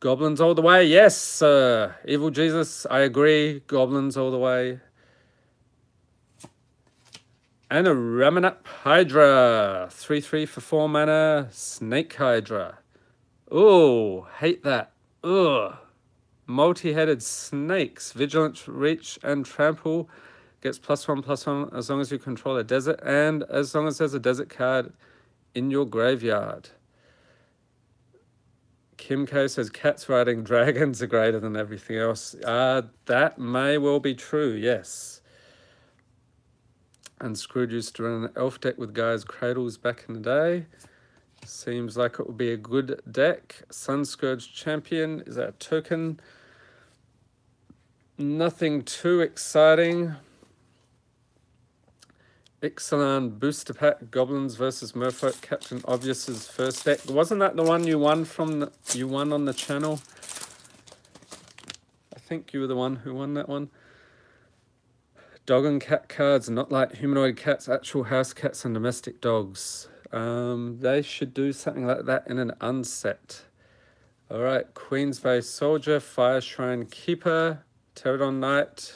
Goblins all the way. Yes, Evil Jesus, I agree. Goblins all the way. And a Ramanap Hydra. 3/3 for 4 mana. Snake Hydra. Oh, hate that. Ugh. Multi-headed snakes. Vigilant, Reach, and Trample. Gets +1/+1 as long as you control a desert and as long as there's a desert card in your graveyard. Kim K says cats riding dragons are greater than everything else. That may well be true, yes. And Scrooge used to run an elf deck with Guy's Cradles back in the day. Seems like it would be a good deck. Sunscourge Champion is our token. Nothing too exciting. Ixalan Booster Pack, Goblins versus Merfolk, Captain Obvious's first deck. Wasn't that the one you won from you won on the channel? I think you were the one who won that one. Dog and cat cards, not like humanoid cats, actual house cats and domestic dogs. They should do something like that in an unset. All right, Queen's Bay Soldier, Fire Shrine Keeper, Pterodon Knight,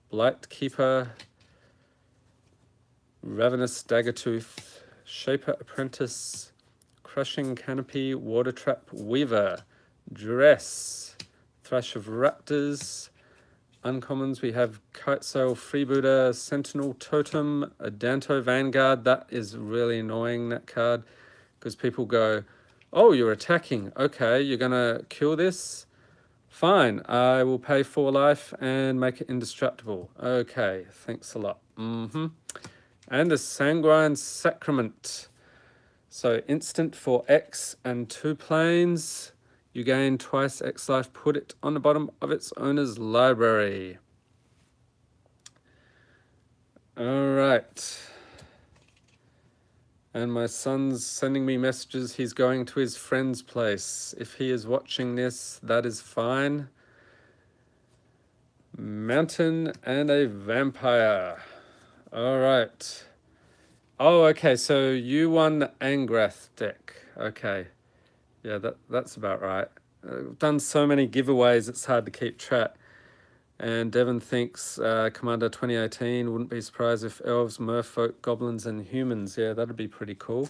Blight Keeper, Ravenous Daggertooth, Shaper Apprentice, Crushing Canopy, Water Trap Weaver, Dress, Thrash of Raptors. Uncommons, we have Kite Sail, Freebooter, Sentinel Totem, Adanto Vanguard. That is really annoying, that card, because people go, oh, you're attacking. Okay, you're going to kill this? Fine, I will pay 4 life and make it indestructible. Okay, thanks a lot. And the Sanguine Sacrament. So instant for X and 2 planes. You gain twice X life, put it on the bottom of its owner's library. All right. And my son's sending me messages. He's going to his friend's place. If he is watching this, that is fine. Mountain and a vampire. All right. Oh, okay. So you won the Angrath deck. Okay. Yeah, that's about right. I've done so many giveaways, it's hard to keep track. And Devon thinks Commander 2018, wouldn't be surprised if elves, merfolk, goblins, and humans. Yeah, that'd be pretty cool.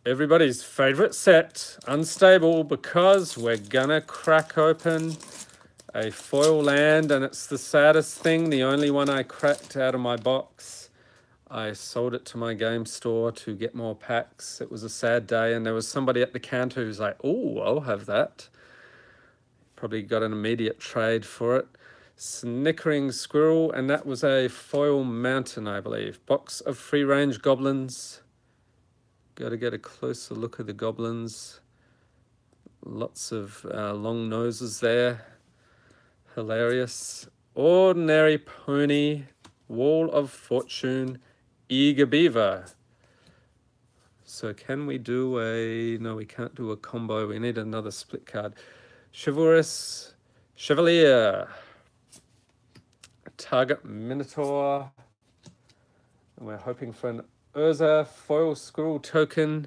Everybody's favorite set, Unstable, because we're gonna crack open a foil land, and it's the saddest thing, the only one I cracked out of my box. I sold it to my game store to get more packs. It was a sad day, and there was somebody at the counter who's like, oh, I'll have that. Probably got an immediate trade for it. Snickering Squirrel, and that was a foil mountain, I believe. Box of free-range goblins. Got to get a closer look at the goblins. Lots of long noses there. Hilarious. Ordinary Pony. Wall of Fortune. Eager Beaver. So can we do a... No, we can't do a combo. We need another split card. Chivalrous Chevalier. Target Minotaur. And we're hoping for an Urza Foil Squirrel token.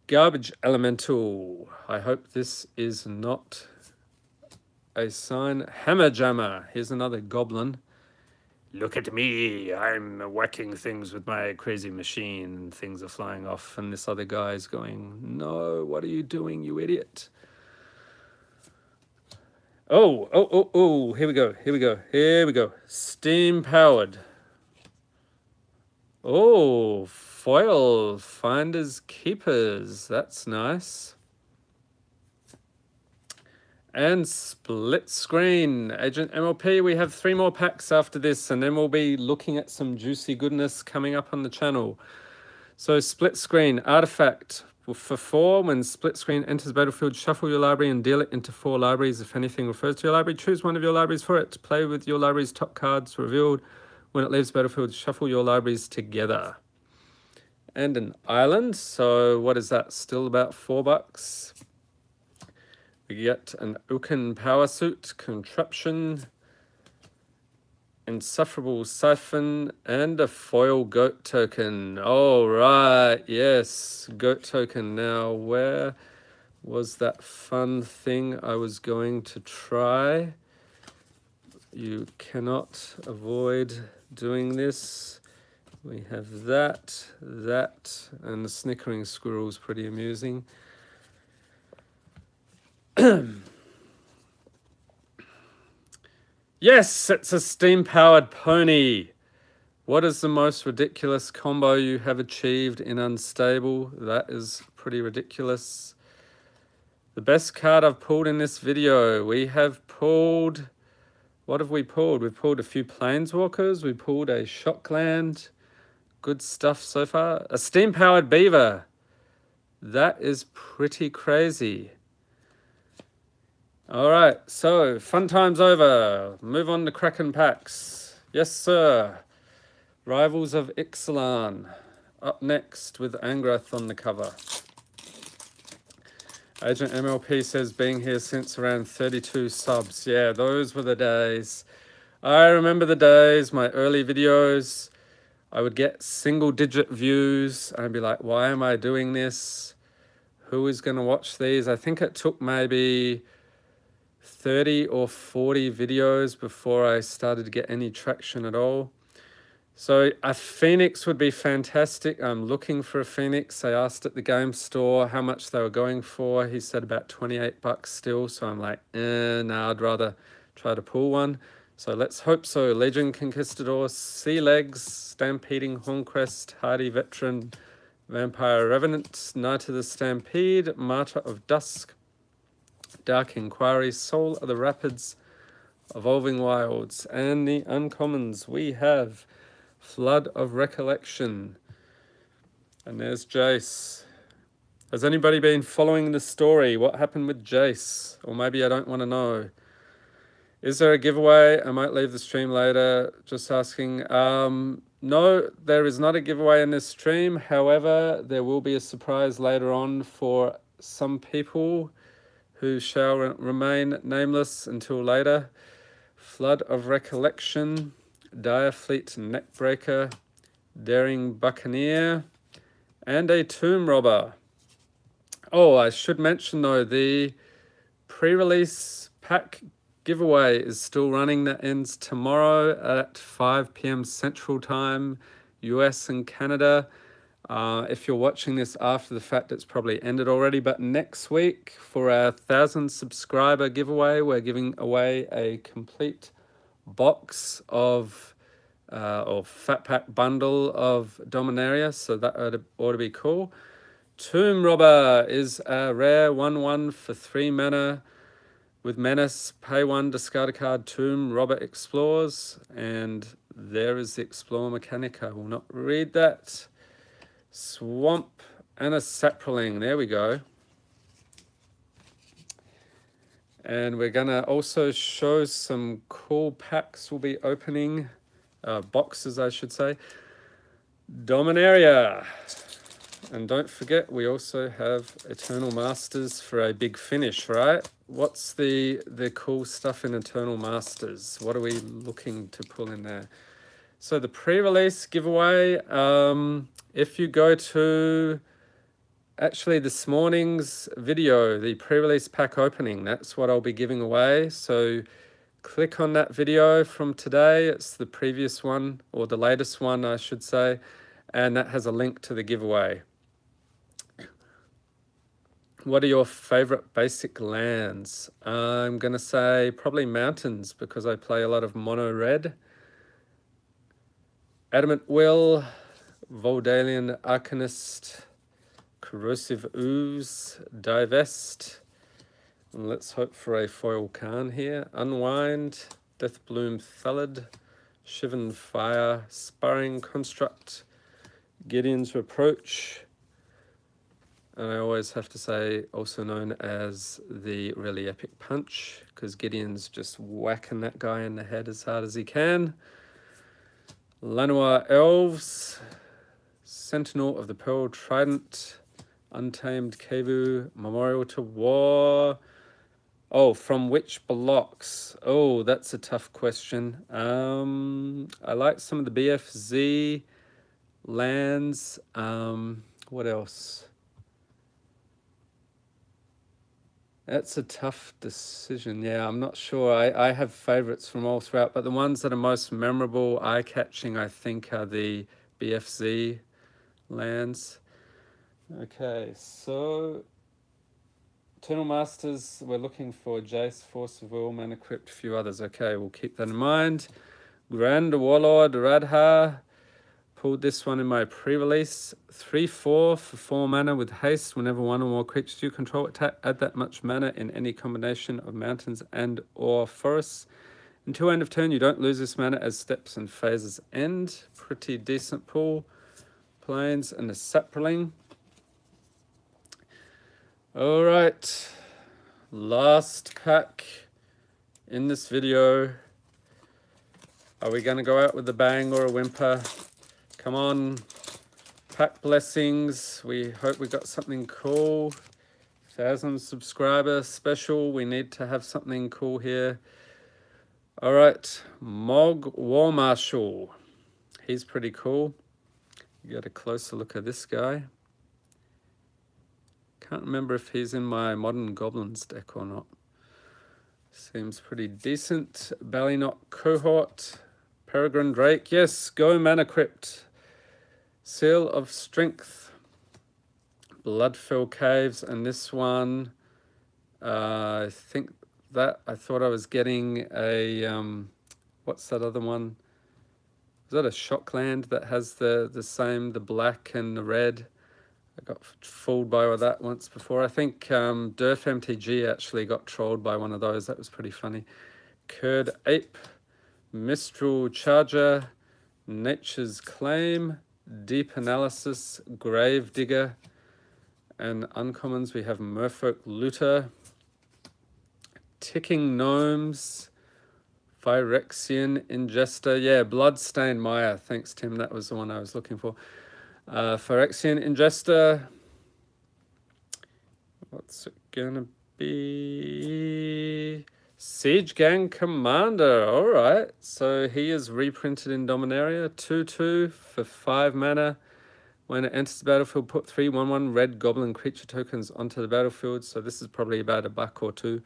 Garbage Elemental. I hope this is not a sign. Hammer Jammer. Here's another goblin. Look at me, I'm whacking things with my crazy machine. Things are flying off, and this other guy's going, no, what are you doing, you idiot? Oh, here we go. Steam powered. Oh, foil, finders, keepers. That's nice. And split screen. Agent MLP, we have 3 more packs after this, and then we'll be looking at some juicy goodness coming up on the channel. So split screen, artifact. For 4, when split screen enters battlefield, shuffle your library and deal it into 4 libraries. If anything refers to your library, choose one of your libraries for it. Play with your library's top cards revealed. When it leaves battlefield, shuffle your libraries together. And an island. So what is that? Still about $4. We get an Oaken Power Suit, Contraption, Insufferable Siphon, and a foil goat token. All right, yes, goat token. Now, where was that fun thing I was going to try? You cannot avoid doing this. We have that, and the Snickering Squirrel's pretty amusing. Yes, it's a steam-powered pony. What is the most ridiculous combo you have achieved in Unstable? That is pretty ridiculous. The best card I've pulled in this video. We have pulled... What have we pulled? We've pulled a few Planeswalkers. We pulled a Shockland. Good stuff so far. A steam-powered beaver. That is pretty crazy. All right, so fun time's over. Move on to Kraken packs. Yes, sir. Rivals of Ixalan. Up next with Angrath on the cover. Agent MLP says being here since around 32 subs. Yeah, those were the days. I remember the days, my early videos. I would get single-digit views. And I'd be like, why am I doing this? who is going to watch these. I think it took maybe 30 or 40 videos before I started to get any traction at all. So a Phoenix would be fantastic. I'm looking for a Phoenix. I asked at the game store how much they were going for. He said about 28 bucks still. So I'm like, no, I'd rather try to pull one. So let's hope so. Legend Conquistador, Sea Legs, Stampeding Horncrest, Hardy Veteran, Vampire Revenant, Knight of the Stampede, Martyr of Dusk, Dark Inquiry, Soul of the Rapids, Evolving Wilds, and the uncommons we have Flood of Recollection. And there's Jace. Has anybody been following the story? What happened with Jace? Or maybe I don't want to know. Is there a giveaway? I might leave the stream later. Just asking. No, there is not a giveaway in this stream. However, there will be a surprise later on for some people who shall remain nameless until later. Flood of Recollection, Direfleet Neckbreaker, Daring Buccaneer, and a Tomb Robber. Oh, I should mention though, the pre-release pack giveaway is still running. That ends tomorrow at 5 p.m. Central Time, US and Canada. If you're watching this after the fact, it's probably ended already. But next week, for our 1,000 subscriber giveaway, we're giving away a complete box of or fat pack bundle of Dominaria. So that ought to be cool. Tomb Robber is a rare 1/1 for 3 mana with Menace. Pay 1, discard a card. Tomb Robber explores, and there is the explore mechanic. I will not read that. Swamp and a Saproling. There we go. And we're going to also show some cool packs we'll be opening. Boxes, I should say. Dominaria. And don't forget, we also have Eternal Masters for a big finish, right? What's the cool stuff in Eternal Masters? What are we looking to pull in there? So the pre-release giveaway, if you go to actually this morning's video, the pre-release pack opening, that's what I'll be giving away. So click on that video from today. It's the previous one, or the latest one, I should say. And that has a link to the giveaway. What are your favorite basic lands? I'm going to say probably mountains, because I play a lot of mono red. Adamant Will, Voldalian Arcanist, Corrosive Ooze, Divest. And let's hope for a foil Khan here. Unwind, Deathbloom Thallid, Shivan Fire, Sparring Construct, Gideon's Reproach. And I always have to say, also known as the really epic punch, because Gideon's just whacking that guy in the head as hard as he can. Lanois Elves, Sentinel of the Pearl Trident, Untamed Kevu, Memorial to War. Oh, from which blocks? Oh, that's a tough question. I like some of the BFZ lands. What else? That's a tough decision. Yeah, I'm not sure. I have favorites from all throughout, but the ones that are most memorable, eye-catching, I think, are the BFZ lands. Okay, so Eternal Masters, we're looking for Jace, Force of Will, Mana Crypt, a few others. Okay, we'll keep that in mind. Grand Warlord, Radha. Pulled this one in my pre-release. 3/4 for 4 mana with haste. Whenever one or more creatures you control attack, add that much mana in any combination of mountains and or forests. Until end of turn, you don't lose this mana as steps and phases end. Pretty decent pull. Plains and a Saproling. All right. Last pack in this video. Are we going to go out with a bang or a whimper? Come on, pack blessings. We hope we got something cool. 1,000 subscriber special. We need to have something cool here. All right, Mog War Marshal. He's pretty cool. You get a closer look at this guy. Can't remember if he's in my Modern Goblins deck or not. Seems pretty decent. Ballynot Cohort. Peregrine Drake. Yes, go Mana Crypt. Seal of Strength. Bloodfell Caves. And this one, I think that I thought I was getting a, what's that other one? Is that a Shockland that has the same, the black and the red? I got fooled by that once before. I think Durf MTG actually got trolled by one of those. That was pretty funny. Curd Ape, Mistral Charger, Nature's Claim, Deep Analysis, Grave Digger, and uncommons we have Merfolk Looter, Ticking Gnomes, Phyrexian Ingester. Yeah, Bloodstained Maya. Thanks, Tim. That was the one I was looking for. Phyrexian Ingester. What's it gonna be? Siege Gang Commander. All right. So he is reprinted in Dominaria. 2/2 for 5 mana. When it enters the battlefield, put 3/1/1 red goblin creature tokens onto the battlefield. So this is probably about $1 or $2.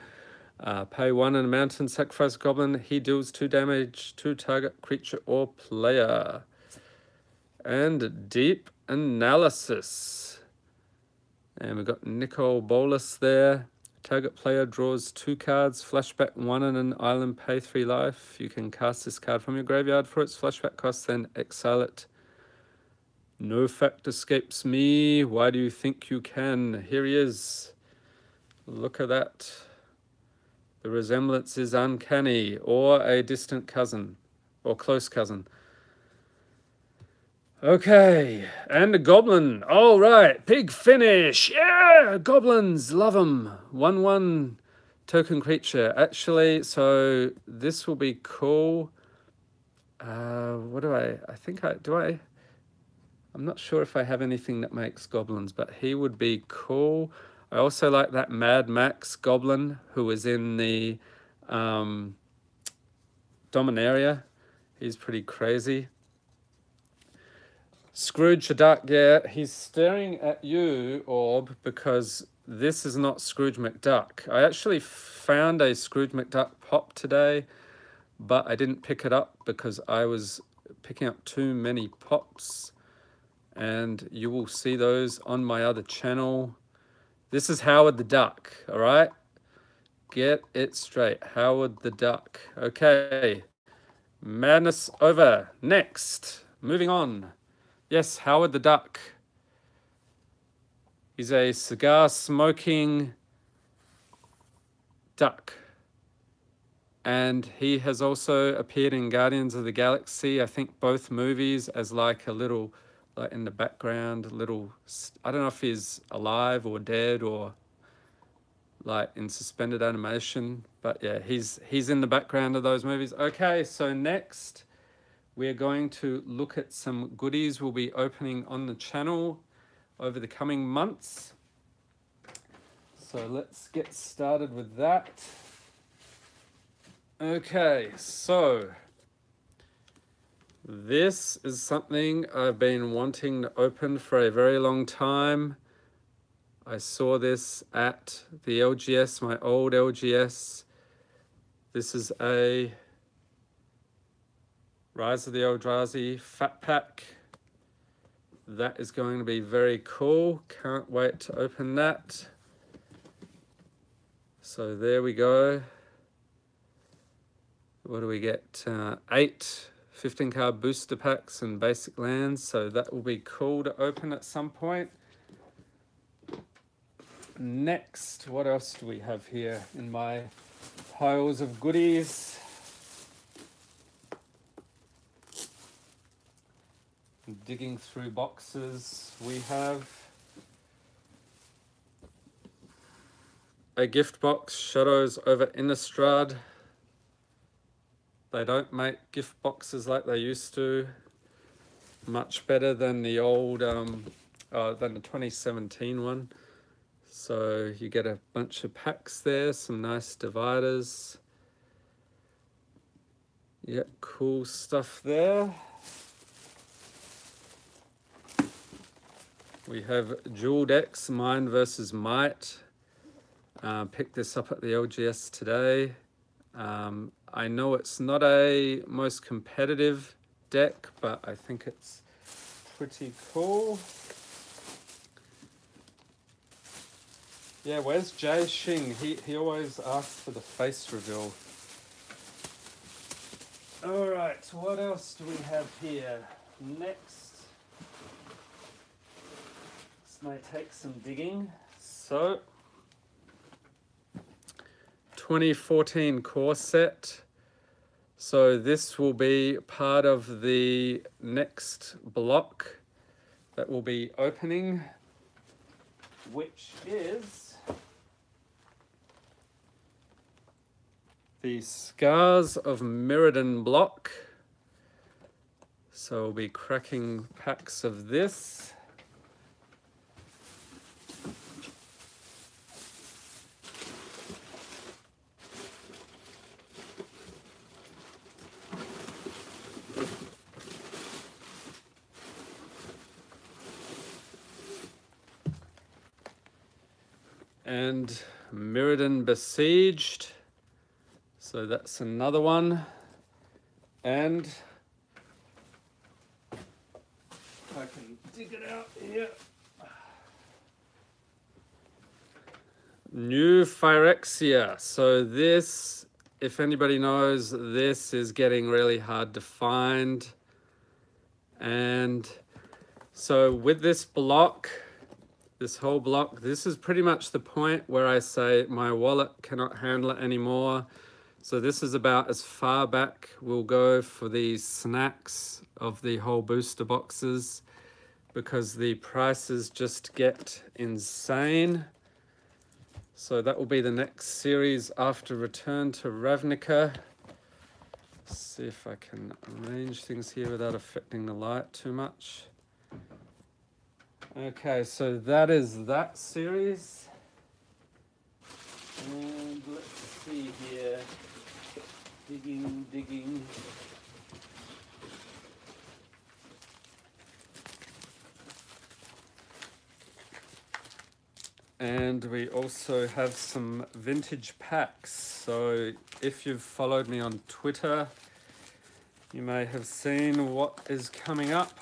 Pay 1 in a mountain, sacrifice a goblin. He deals 2 damage to target creature or player. And Deep Analysis. And we've got Nicole Bolas there. Target player draws 2 cards, flashback 1 in an island, pay 3 life. You can cast this card from your graveyard for its flashback cost, then exile it. No fact escapes me. Why do you think you can? Here he is. Look at that. The resemblance is uncanny, or a distant cousin, or close cousin. Okay, and a goblin. All right, big finish. Yeah, goblins, love them. 1/1 token creature. Actually, so this will be cool. What do I think I'm not sure if I have anything that makes goblins, but he would be cool. I also like that Mad Max goblin who is in the Dominaria. He's pretty crazy. Scrooge the Duck, yeah, he's staring at you, Orb, because this is not Scrooge McDuck. I actually found a Scrooge McDuck pop today, but I didn't pick it up because I was picking up too many pops, and you will see those on my other channel. This is Howard the Duck, all right? Get it straight, Howard the Duck. Okay, madness over. Next, moving on. Yes, Howard the Duck. He's a cigar-smoking duck. And he has also appeared in Guardians of the Galaxy, I think both movies, as like a little, like in the background, little, I don't know if he's alive or dead or like in suspended animation, but yeah, he's in the background of those movies. Okay, so next, we're going to look at some goodies we'll be opening on the channel over the coming months. So let's get started with that. Okay, so this is something I've been wanting to open for a very long time. I saw this at the LGS, my old LGS. This is a Rise of the Eldrazi Fat Pack. That is going to be very cool. Can't wait to open that. So there we go. What do we get? 8 15-card booster packs and basic lands. So that will be cool to open at some point. Next, what else do we have here in my piles of goodies? Digging through boxes, we have a gift box, Shadows over Innistrad. They don't make gift boxes like they used to. Much better than the old, than the 2017 one. So you get a bunch of packs there, some nice dividers. Yeah, cool stuff there. We have dual decks, Mind versus Might. Picked this up at the LGS today. I know it's not a most competitive deck, but I think it's pretty cool. Yeah, where's Jay Shing? He always asks for the face reveal. Alright, what else do we have here? Next, this may take some digging. So, 2014 core set. So this will be part of the next block that will be opening, which is the Scars of Mirrodin block. So we'll be cracking packs of this. And Mirrodin Besieged. So that's another one. And I can dig it out here. New Phyrexia. So this, if anybody knows, this is getting really hard to find. And so with this block, this whole block, this is pretty much the point where I say my wallet cannot handle it anymore. So this is about as far back we'll go for the snacks of the whole booster boxes, because the prices just get insane. So that will be the next series after Return to Ravnica. Let's see if I can arrange things here without affecting the light too much. Okay, so that is that series. And let's see here. Digging. And we also have some vintage packs. So if you've followed me on Twitter, you may have seen what is coming up.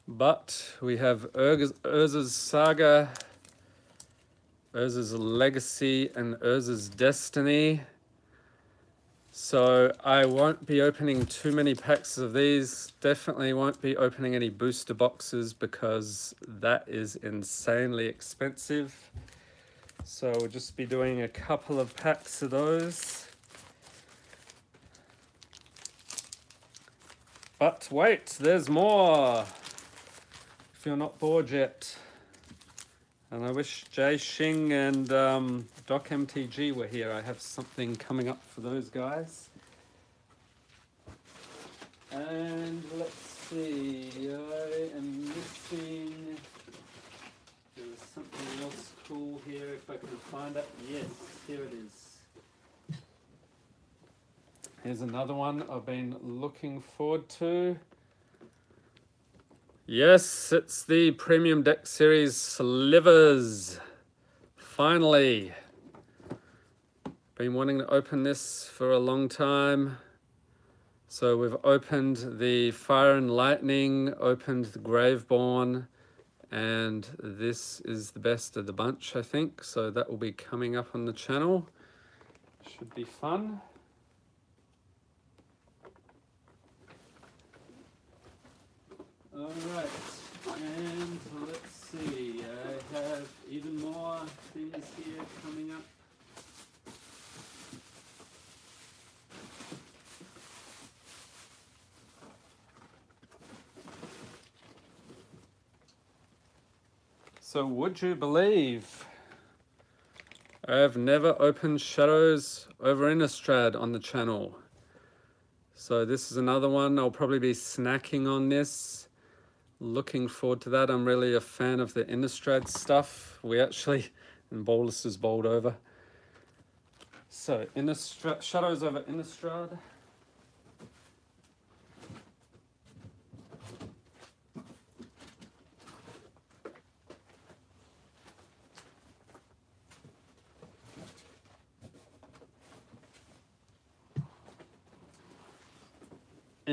But we have Urza's Saga, Urza's Legacy, and Urza's Destiny. So I won't be opening too many packs of these. Definitely won't be opening any booster boxes because that is insanely expensive. So we'll just be doing a couple of packs of those. But wait, there's more. If you're not bored yet. And I wish Jay Shing and Doc MTG were here. I have something coming up for those guys. And let's see, I am missing, there's something else cool here if I can find it. Yes, here it is. Here's another one I've been looking forward to. Yes, it's the Premium Deck Series Slivers. Finally. Been wanting to open this for a long time. So we've opened the Fire and Lightning, opened the Graveborn, and this is the best of the bunch, I think. So that will be coming up on the channel. Should be fun. All right, and let's see, I have even more things here coming up. So would you believe I have never opened Shadows over Innistrad on the channel. So this is another one. I'll probably be snacking on this. Looking forward to that. I'm really a fan of the Innistrad stuff. We actually, and Bolus is bowled over. So Shadows over Innistrad.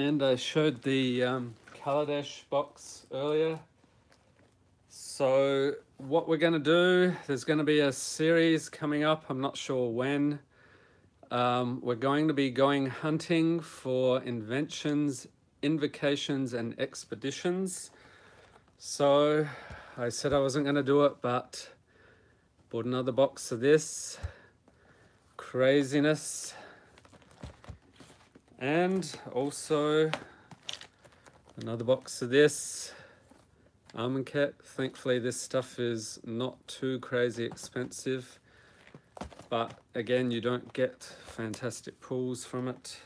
And I showed the Kaladesh box earlier. So what we're going to do, there's going to be a series coming up, I'm not sure when. We're going to be going hunting for inventions, invocations, and expeditions. So I said I wasn't going to do it, but bought another box of this craziness. And also another box of this almond cat. Thankfully this stuff is not too crazy expensive, but again you don't get fantastic pulls from it.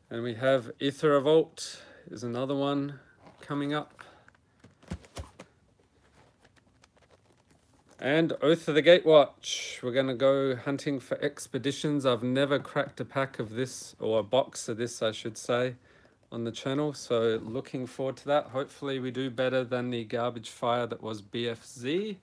And we have Ether Revolt is another one coming up. And Oath of the Gatewatch. We're going to go hunting for expeditions. I've never cracked a pack of this, or a box of this I should say, on the channel. So looking forward to that. Hopefully we do better than the garbage fire that was BFZ.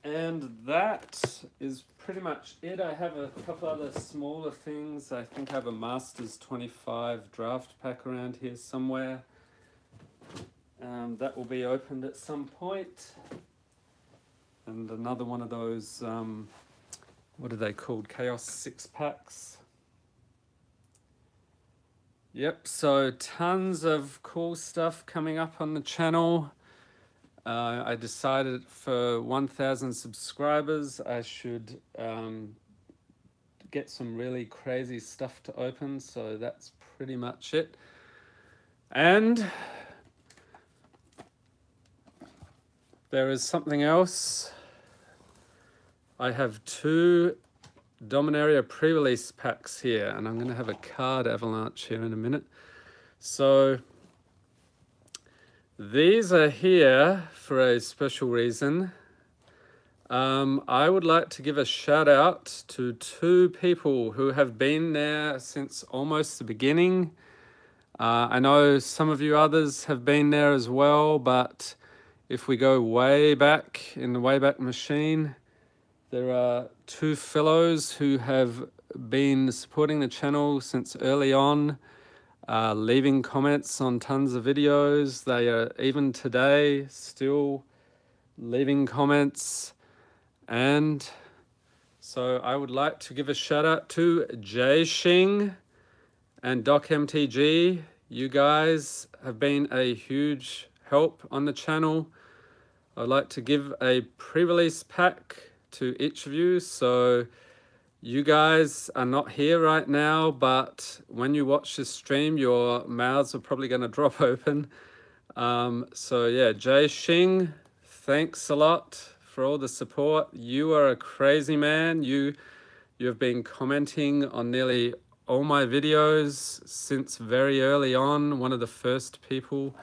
And that is pretty much it. I have a couple other smaller things. I think I have a Masters 25 draft pack around here somewhere. That will be opened at some point. And another one of those, what are they called? Chaos 6 packs. Yep, so tons of cool stuff coming up on the channel. I decided for 1,000 subscribers I should get some really crazy stuff to open, so that's pretty much it. And there is something else. I have 2 Dominaria pre-release packs here, and I'm going to have a card avalanche here in a minute. So these are here for a special reason. I would like to give a shout out to 2 people who have been there since almost the beginning. I know some of you others have been there as well, but if we go way back in the Wayback Machine, there are 2 fellows who have been supporting the channel since early on, leaving comments on tons of videos. They are even today still leaving comments. And so I would like to give a shout out to Jay Shing and Doc MTG. You guys have been a huge help on the channel. I'd like to give a pre-release pack to each of you. So you guys are not here right now, but when you watch this stream, your mouths are probably going to drop open. So yeah, Jay Shing, thanks a lot for all the support. You are a crazy man. You have been commenting on nearly all my videos since very early on, one of the first people,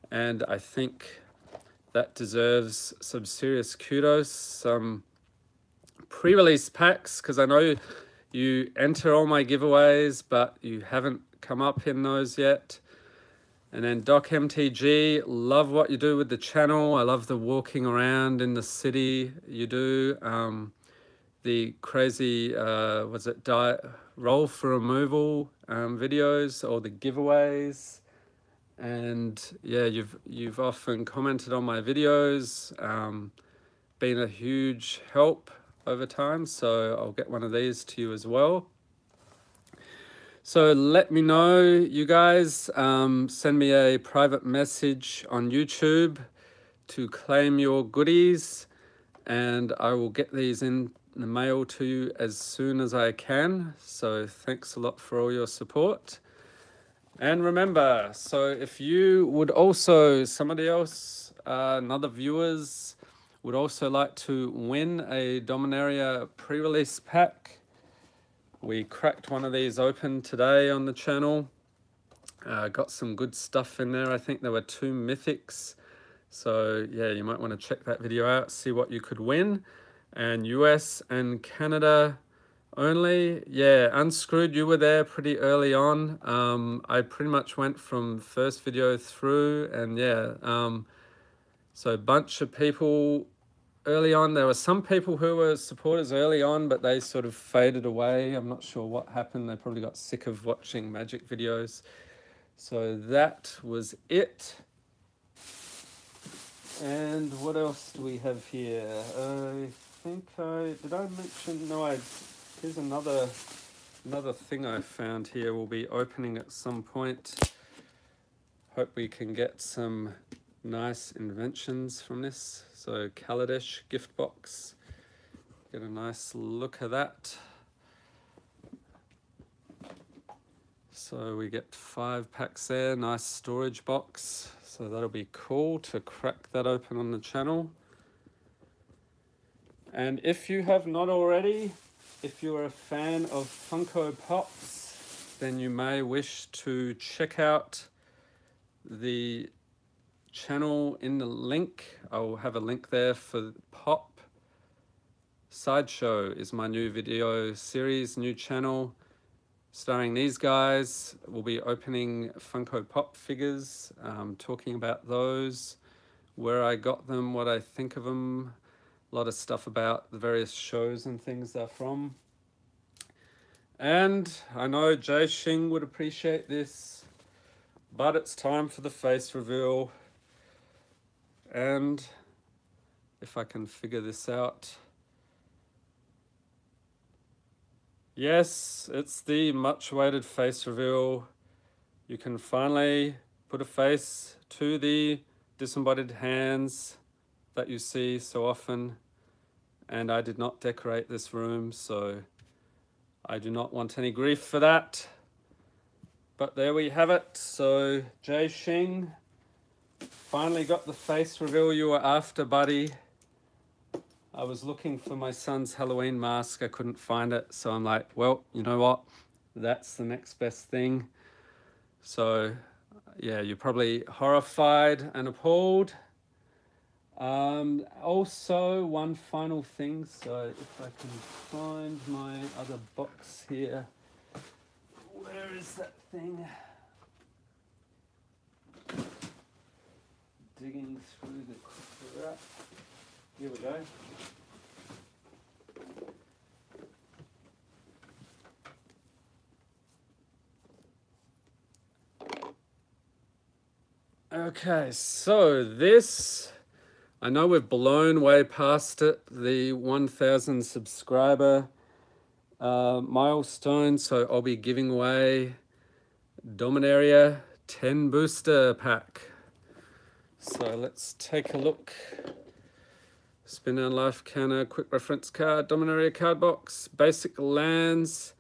and I think that deserves some serious kudos, some pre-release packs, because I know you enter all my giveaways, but you haven't come up in those yet. And then Doc MTG, love what you do with the channel. I love the walking around in the city you do. The crazy, roll for removal videos, or the giveaways. And yeah, you've often commented on my videos, been a huge help over time, so I'll get one of these to you as well. So let me know, you guys, send me a private message on YouTube to claim your goodies, and I will get these in the mail to you as soon as I can. So thanks a lot for all your support. And remember, so if you would also, somebody else, another viewers would also like to win a Dominaria pre-release pack, we cracked one of these open today on the channel. Got some good stuff in there. I think there were 2 mythics. So yeah, you might want to check that video out, see what you could win. And US and Canada only. Yeah, Unscrewed, you were there pretty early on. I pretty much went from first video through, and yeah, so a bunch of people early on. There were some people who were supporters early on, but they sort of faded away. I'm not sure what happened. They probably got sick of watching magic videos. So that was it. And what else do we have here? I think did I mention? No, here's another thing I found here. We'll be opening at some point. Hope we can get some nice inventions from this. So Kaladesh gift box. Get a nice look at that. So we get 5 packs there, nice storage box. So that'll be cool to crack that open on the channel. And if you have not already, if you're a fan of Funko Pops, then you may wish to check out the channel in the link. I'll have a link there for Pop. Sideshow is my new video series, new channel. Starring these guys. We'll be opening Funko Pop figures, talking about those, where I got them, what I think of them, a lot of stuff about the various shows and things they're from. And I know Jay Shing would appreciate this, but it's time for the face reveal. And if I can figure this out. Yes, it's the much awaited face reveal. You can finally put a face to the disembodied hands that you see so often. And I did not decorate this room, so I do not want any grief for that. But there we have it. So Jay Shing, finally got the face reveal you were after, buddy. I was looking for my son's Halloween mask. I couldn't find it. So I'm like, well, you know what? That's the next best thing. So yeah, you're probably horrified and appalled. Also, one final thing. So if I can find my other box here. Where is that thing? Digging through the crap. Here we go. Okay, so this, I know we've blown way past it, the 1,000 subscriber milestone, so I'll be giving away Dominaria 10 booster pack. So let's take a look. Spin down life counter, quick reference card, Dominaria card box, basic lands,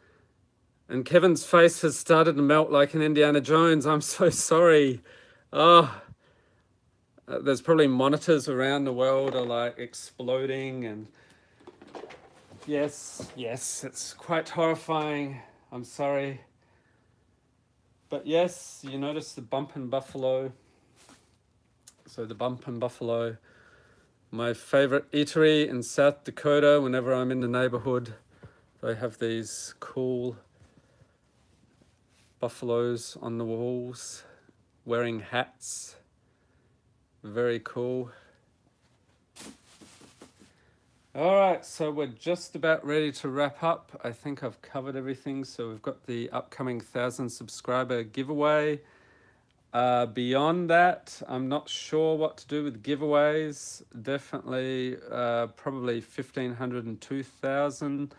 and Kevin's face has started to melt like an Indiana Jones. I'm so sorry. Oh, there's probably monitors around the world are like exploding, and yes, it's quite horrifying. I'm sorry. But yes, you notice the bump and buffalo. So the bump and buffalo, my favorite eatery in South Dakota. Whenever I'm in the neighborhood, they have these cool buffaloes on the walls, wearing hats. Very cool. All right, so we're just about ready to wrap up. I think I've covered everything. So we've got the upcoming 1,000 subscriber giveaway. Beyond that, I'm not sure what to do with giveaways. Definitely probably 1,500 and 2,000,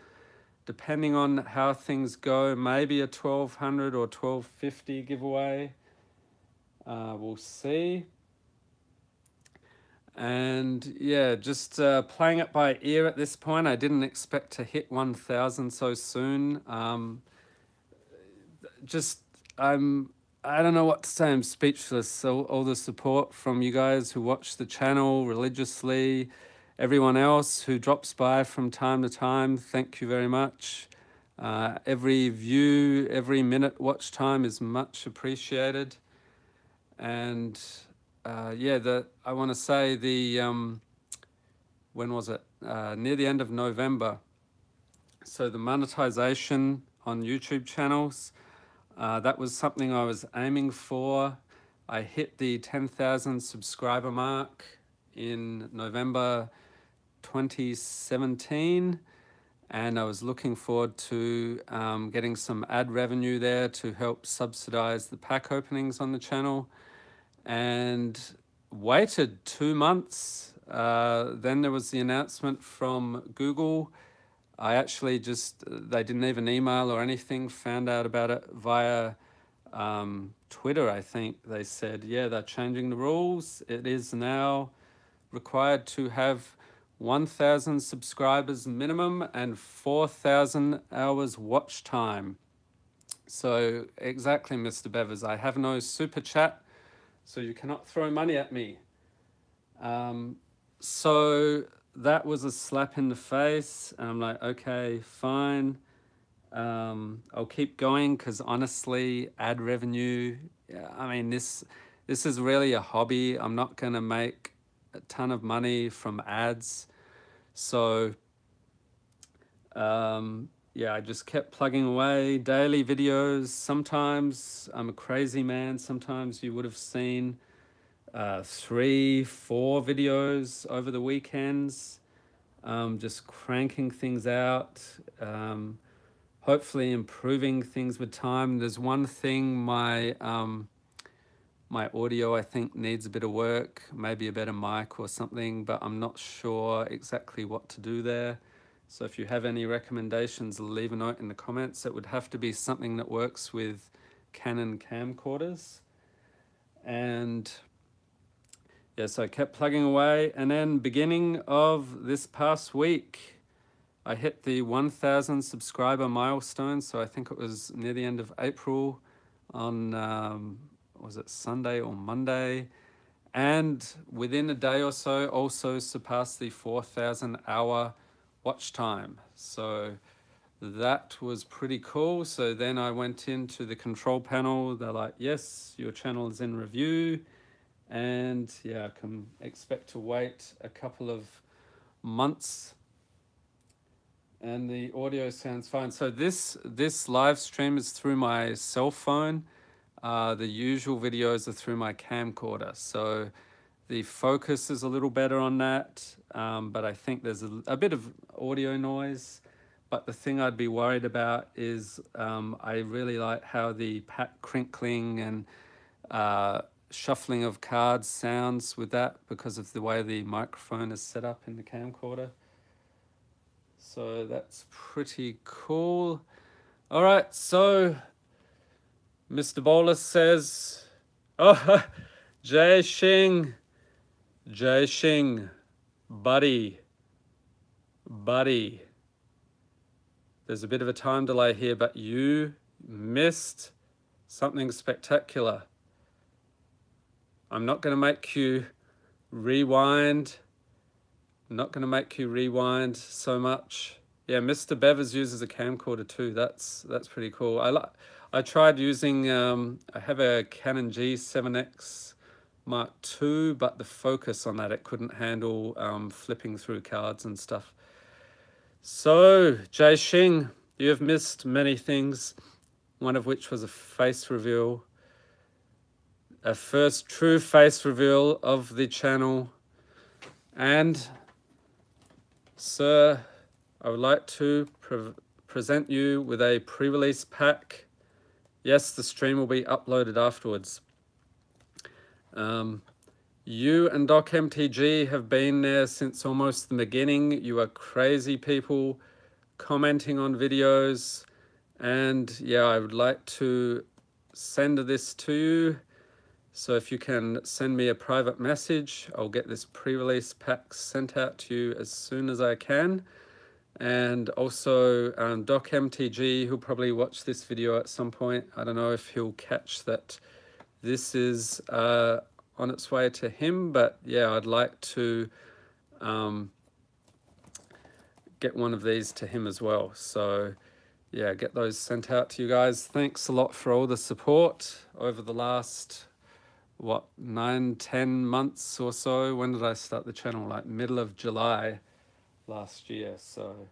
depending on how things go. Maybe a 1,200 or 1,250 giveaway. We'll see. And yeah, just playing it by ear at this point. I didn't expect to hit 1,000 so soon. I don't know what to say. I'm speechless. So all the support from you guys who watch the channel religiously, everyone else who drops by from time to time, thank you very much. Every view, every minute watch time is much appreciated. And yeah, I want to say when was it? Near the end of November. So the monetization on YouTube channels, that was something I was aiming for. I hit the 10,000 subscriber mark in November 2017, and I was looking forward to getting some ad revenue there to help subsidize the pack openings on the channel, and waited 2 months. Then there was the announcement from Google. I actually they didn't even email or anything, found out about it via Twitter, I think. They said, yeah, they're changing the rules. It is now required to have 1,000 subscribers minimum and 4,000 hours watch time. So exactly, Mr. Bevers, I have no super chat, so you cannot throw money at me. So that was a slap in the face. And I'm like, okay, fine. I'll keep going, because honestly, ad revenue, I mean, this is really a hobby. I'm not going to make a ton of money from ads. So yeah, I just kept plugging away, daily videos. Sometimes I'm a crazy man. Sometimes you would have seen 3, 4 videos over the weekends, just cranking things out, hopefully improving things with time. There's one thing, my audio I think needs a bit of work, maybe a better mic or something, but I'm not sure exactly what to do there. So if you have any recommendations, leave a note in the comments. It would have to be something that works with Canon camcorders. And yeah, so I kept plugging away, and then beginning of this past week, I hit the 1,000 subscriber milestone. So I think it was near the end of April on, was it Sunday or Monday? And within a day or so, also surpassed the 4,000 hour watch time. So that was pretty cool. So then I went into the control panel. They're like, yes, your channel is in review. And yeah, I can expect to wait a couple of months, and the audio sounds fine. So this live stream is through my cell phone. The usual videos are through my camcorder. So the focus is a little better on that, but I think there's a bit of audio noise. But the thing I'd be worried about is I really like how the pack crinkling and shuffling of cards sounds with that, because of the way the microphone is set up in the camcorder. So that's pretty cool. All right, so Mr. Bolus says, oh, Jai Xing, buddy. There's a bit of a time delay here, but you missed something spectacular. I'm not going to make you rewind. I'm not going to make you rewind so much. Yeah, Mr. Bevers uses a camcorder too. That's pretty cool. I tried using, I have a Canon G7X Mark II, but the focus on that, it couldn't handle flipping through cards and stuff. So, Jai Xing, you have missed many things, one of which was a face reveal. A first true face reveal of the channel. And, sir, I would like to present you with a pre-release pack. Yes, the stream will be uploaded afterwards. You and DocMTG have been there since almost the beginning. You are crazy people commenting on videos. And yeah, I would like to send this to you. So if you can send me a private message, I'll get this pre-release pack sent out to you as soon as I can. And also DocMTG, who'll probably watch this video at some point. I don't know if he'll catch that this is on its way to him, but yeah, I'd like to get one of these to him as well. So yeah, get those sent out to you guys. Thanks a lot for all the support over the last, what, 9-10 months or so. When did I start the channel? Like middle of July last year. So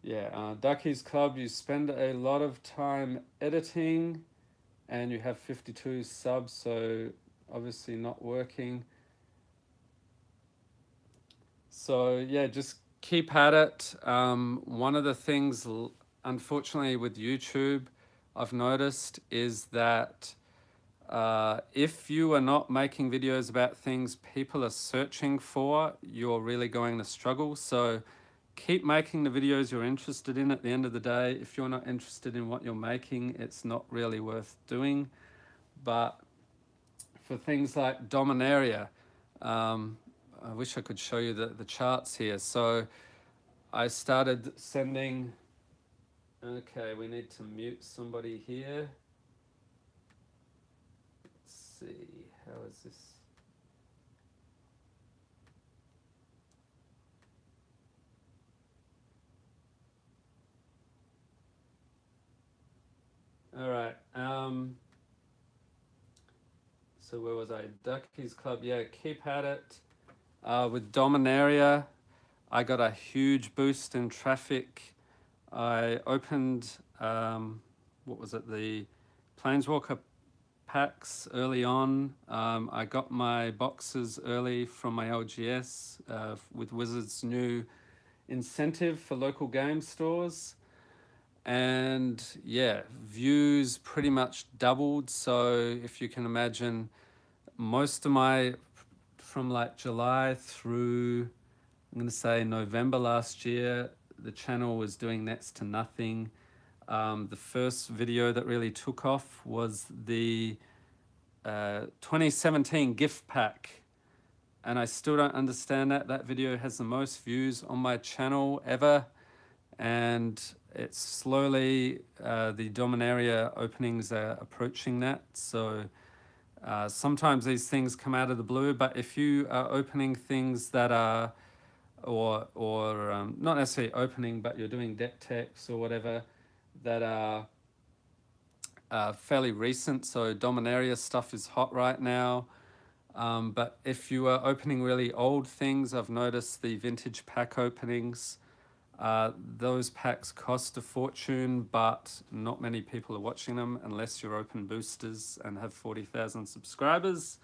yeah, Ducky's Club, you spend a lot of time editing and you have 52 subs, so obviously not working. So yeah, just keep at it. One of the things, unfortunately, with YouTube, I've noticed is that if you are not making videos about things people are searching for, you're really going to struggle. So keep making the videos you're interested in. At the end of the day, if you're not interested in what you're making, it's not really worth doing. But for things like Dominaria, I wish I could show you the charts here. So I started sending, okay, we need to mute somebody here. Let's see, how is this? All right. So where was I? Duckies Club. Yeah, keep at it. With Dominaria, I got a huge boost in traffic. I opened, what was it? The Planeswalker packs early on. I got my boxes early from my LGS with Wizards' new incentive for local game stores. And yeah, views pretty much doubled. So if you can imagine, most of my, from like July through, I'm going to say November last year, the channel was doing next to nothing. The first video that really took off was the 2017 gift pack, and I still don't understand that. That video has the most views on my channel ever, and it's slowly, the Dominaria openings are approaching that. So sometimes these things come out of the blue, but if you are opening things that are, or not necessarily opening, but you're doing deck techs or whatever that are fairly recent, so Dominaria stuff is hot right now. But if you are opening really old things, I've noticed the vintage pack openings, those packs cost a fortune, but not many people are watching them unless you're open boosters and have 40,000 subscribers.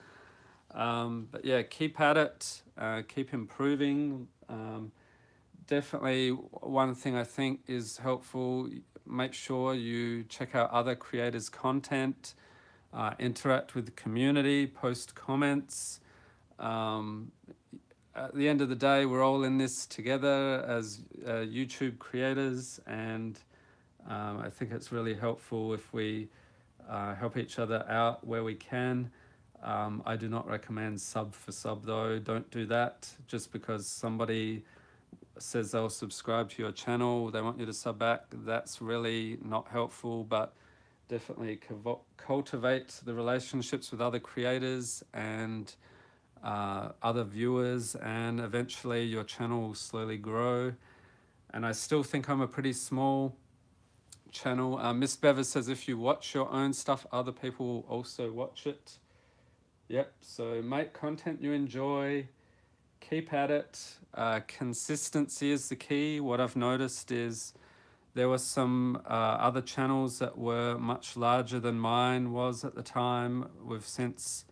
But yeah, keep at it, keep improving. Definitely one thing I think is helpful, make sure you check out other creators' content, interact with the community, post comments. At the end of the day, we're all in this together as YouTube creators, and I think it's really helpful if we help each other out where we can. I do not recommend sub for sub though. Don't do that just because somebody says they'll subscribe to your channel, they want you to sub back. That's really not helpful, but definitely cultivate the relationships with other creators and other viewers, and eventually your channel will slowly grow. And I still think I'm a pretty small channel. Miss Bevis says if you watch your own stuff, other people will also watch it. Yep, so make content you enjoy, keep at it. Consistency is the key. What I've noticed is there were some other channels that were much larger than mine was at the time. We've since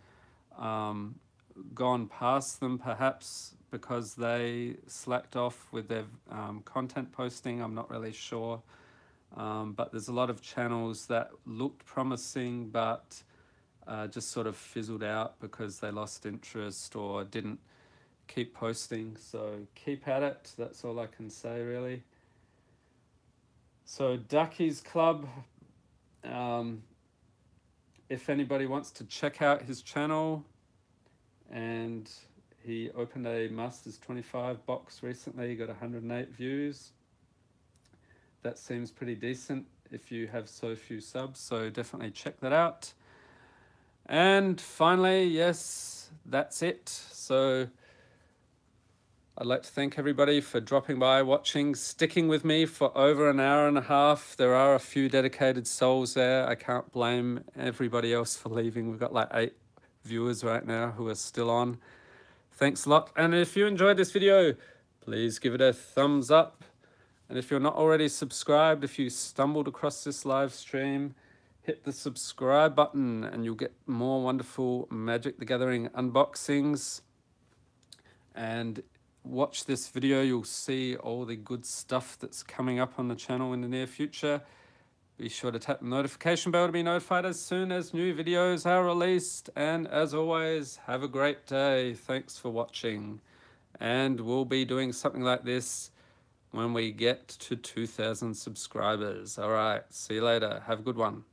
gone past them, perhaps because they slacked off with their content posting. I'm not really sure. But there's a lot of channels that looked promising, but just sort of fizzled out because they lost interest or didn't keep posting. So keep at it. That's all I can say, really. So Duckies Club, if anybody wants to check out his channel, and he opened a Masters 25 box recently, got 108 views. That seems pretty decent if you have so few subs, so definitely check that out. And finally, yes, that's it. So I'd like to thank everybody for dropping by, watching, sticking with me for over an hour and a half. There are a few dedicated souls there. I can't blame everybody else for leaving. We've got like 8 viewers right now who are still on. Thanks a lot. And if you enjoyed this video, please give it a thumbs up. And if you're not already subscribed, if you stumbled across this live stream, hit the subscribe button and you'll get more wonderful Magic the Gathering unboxings. And watch this video, you'll see all the good stuff that's coming up on the channel in the near future. Be sure to tap the notification bell to be notified as soon as new videos are released. And as always, have a great day. Thanks for watching. And we'll be doing something like this when we get to 2,000 subscribers. All right, see you later. Have a good one.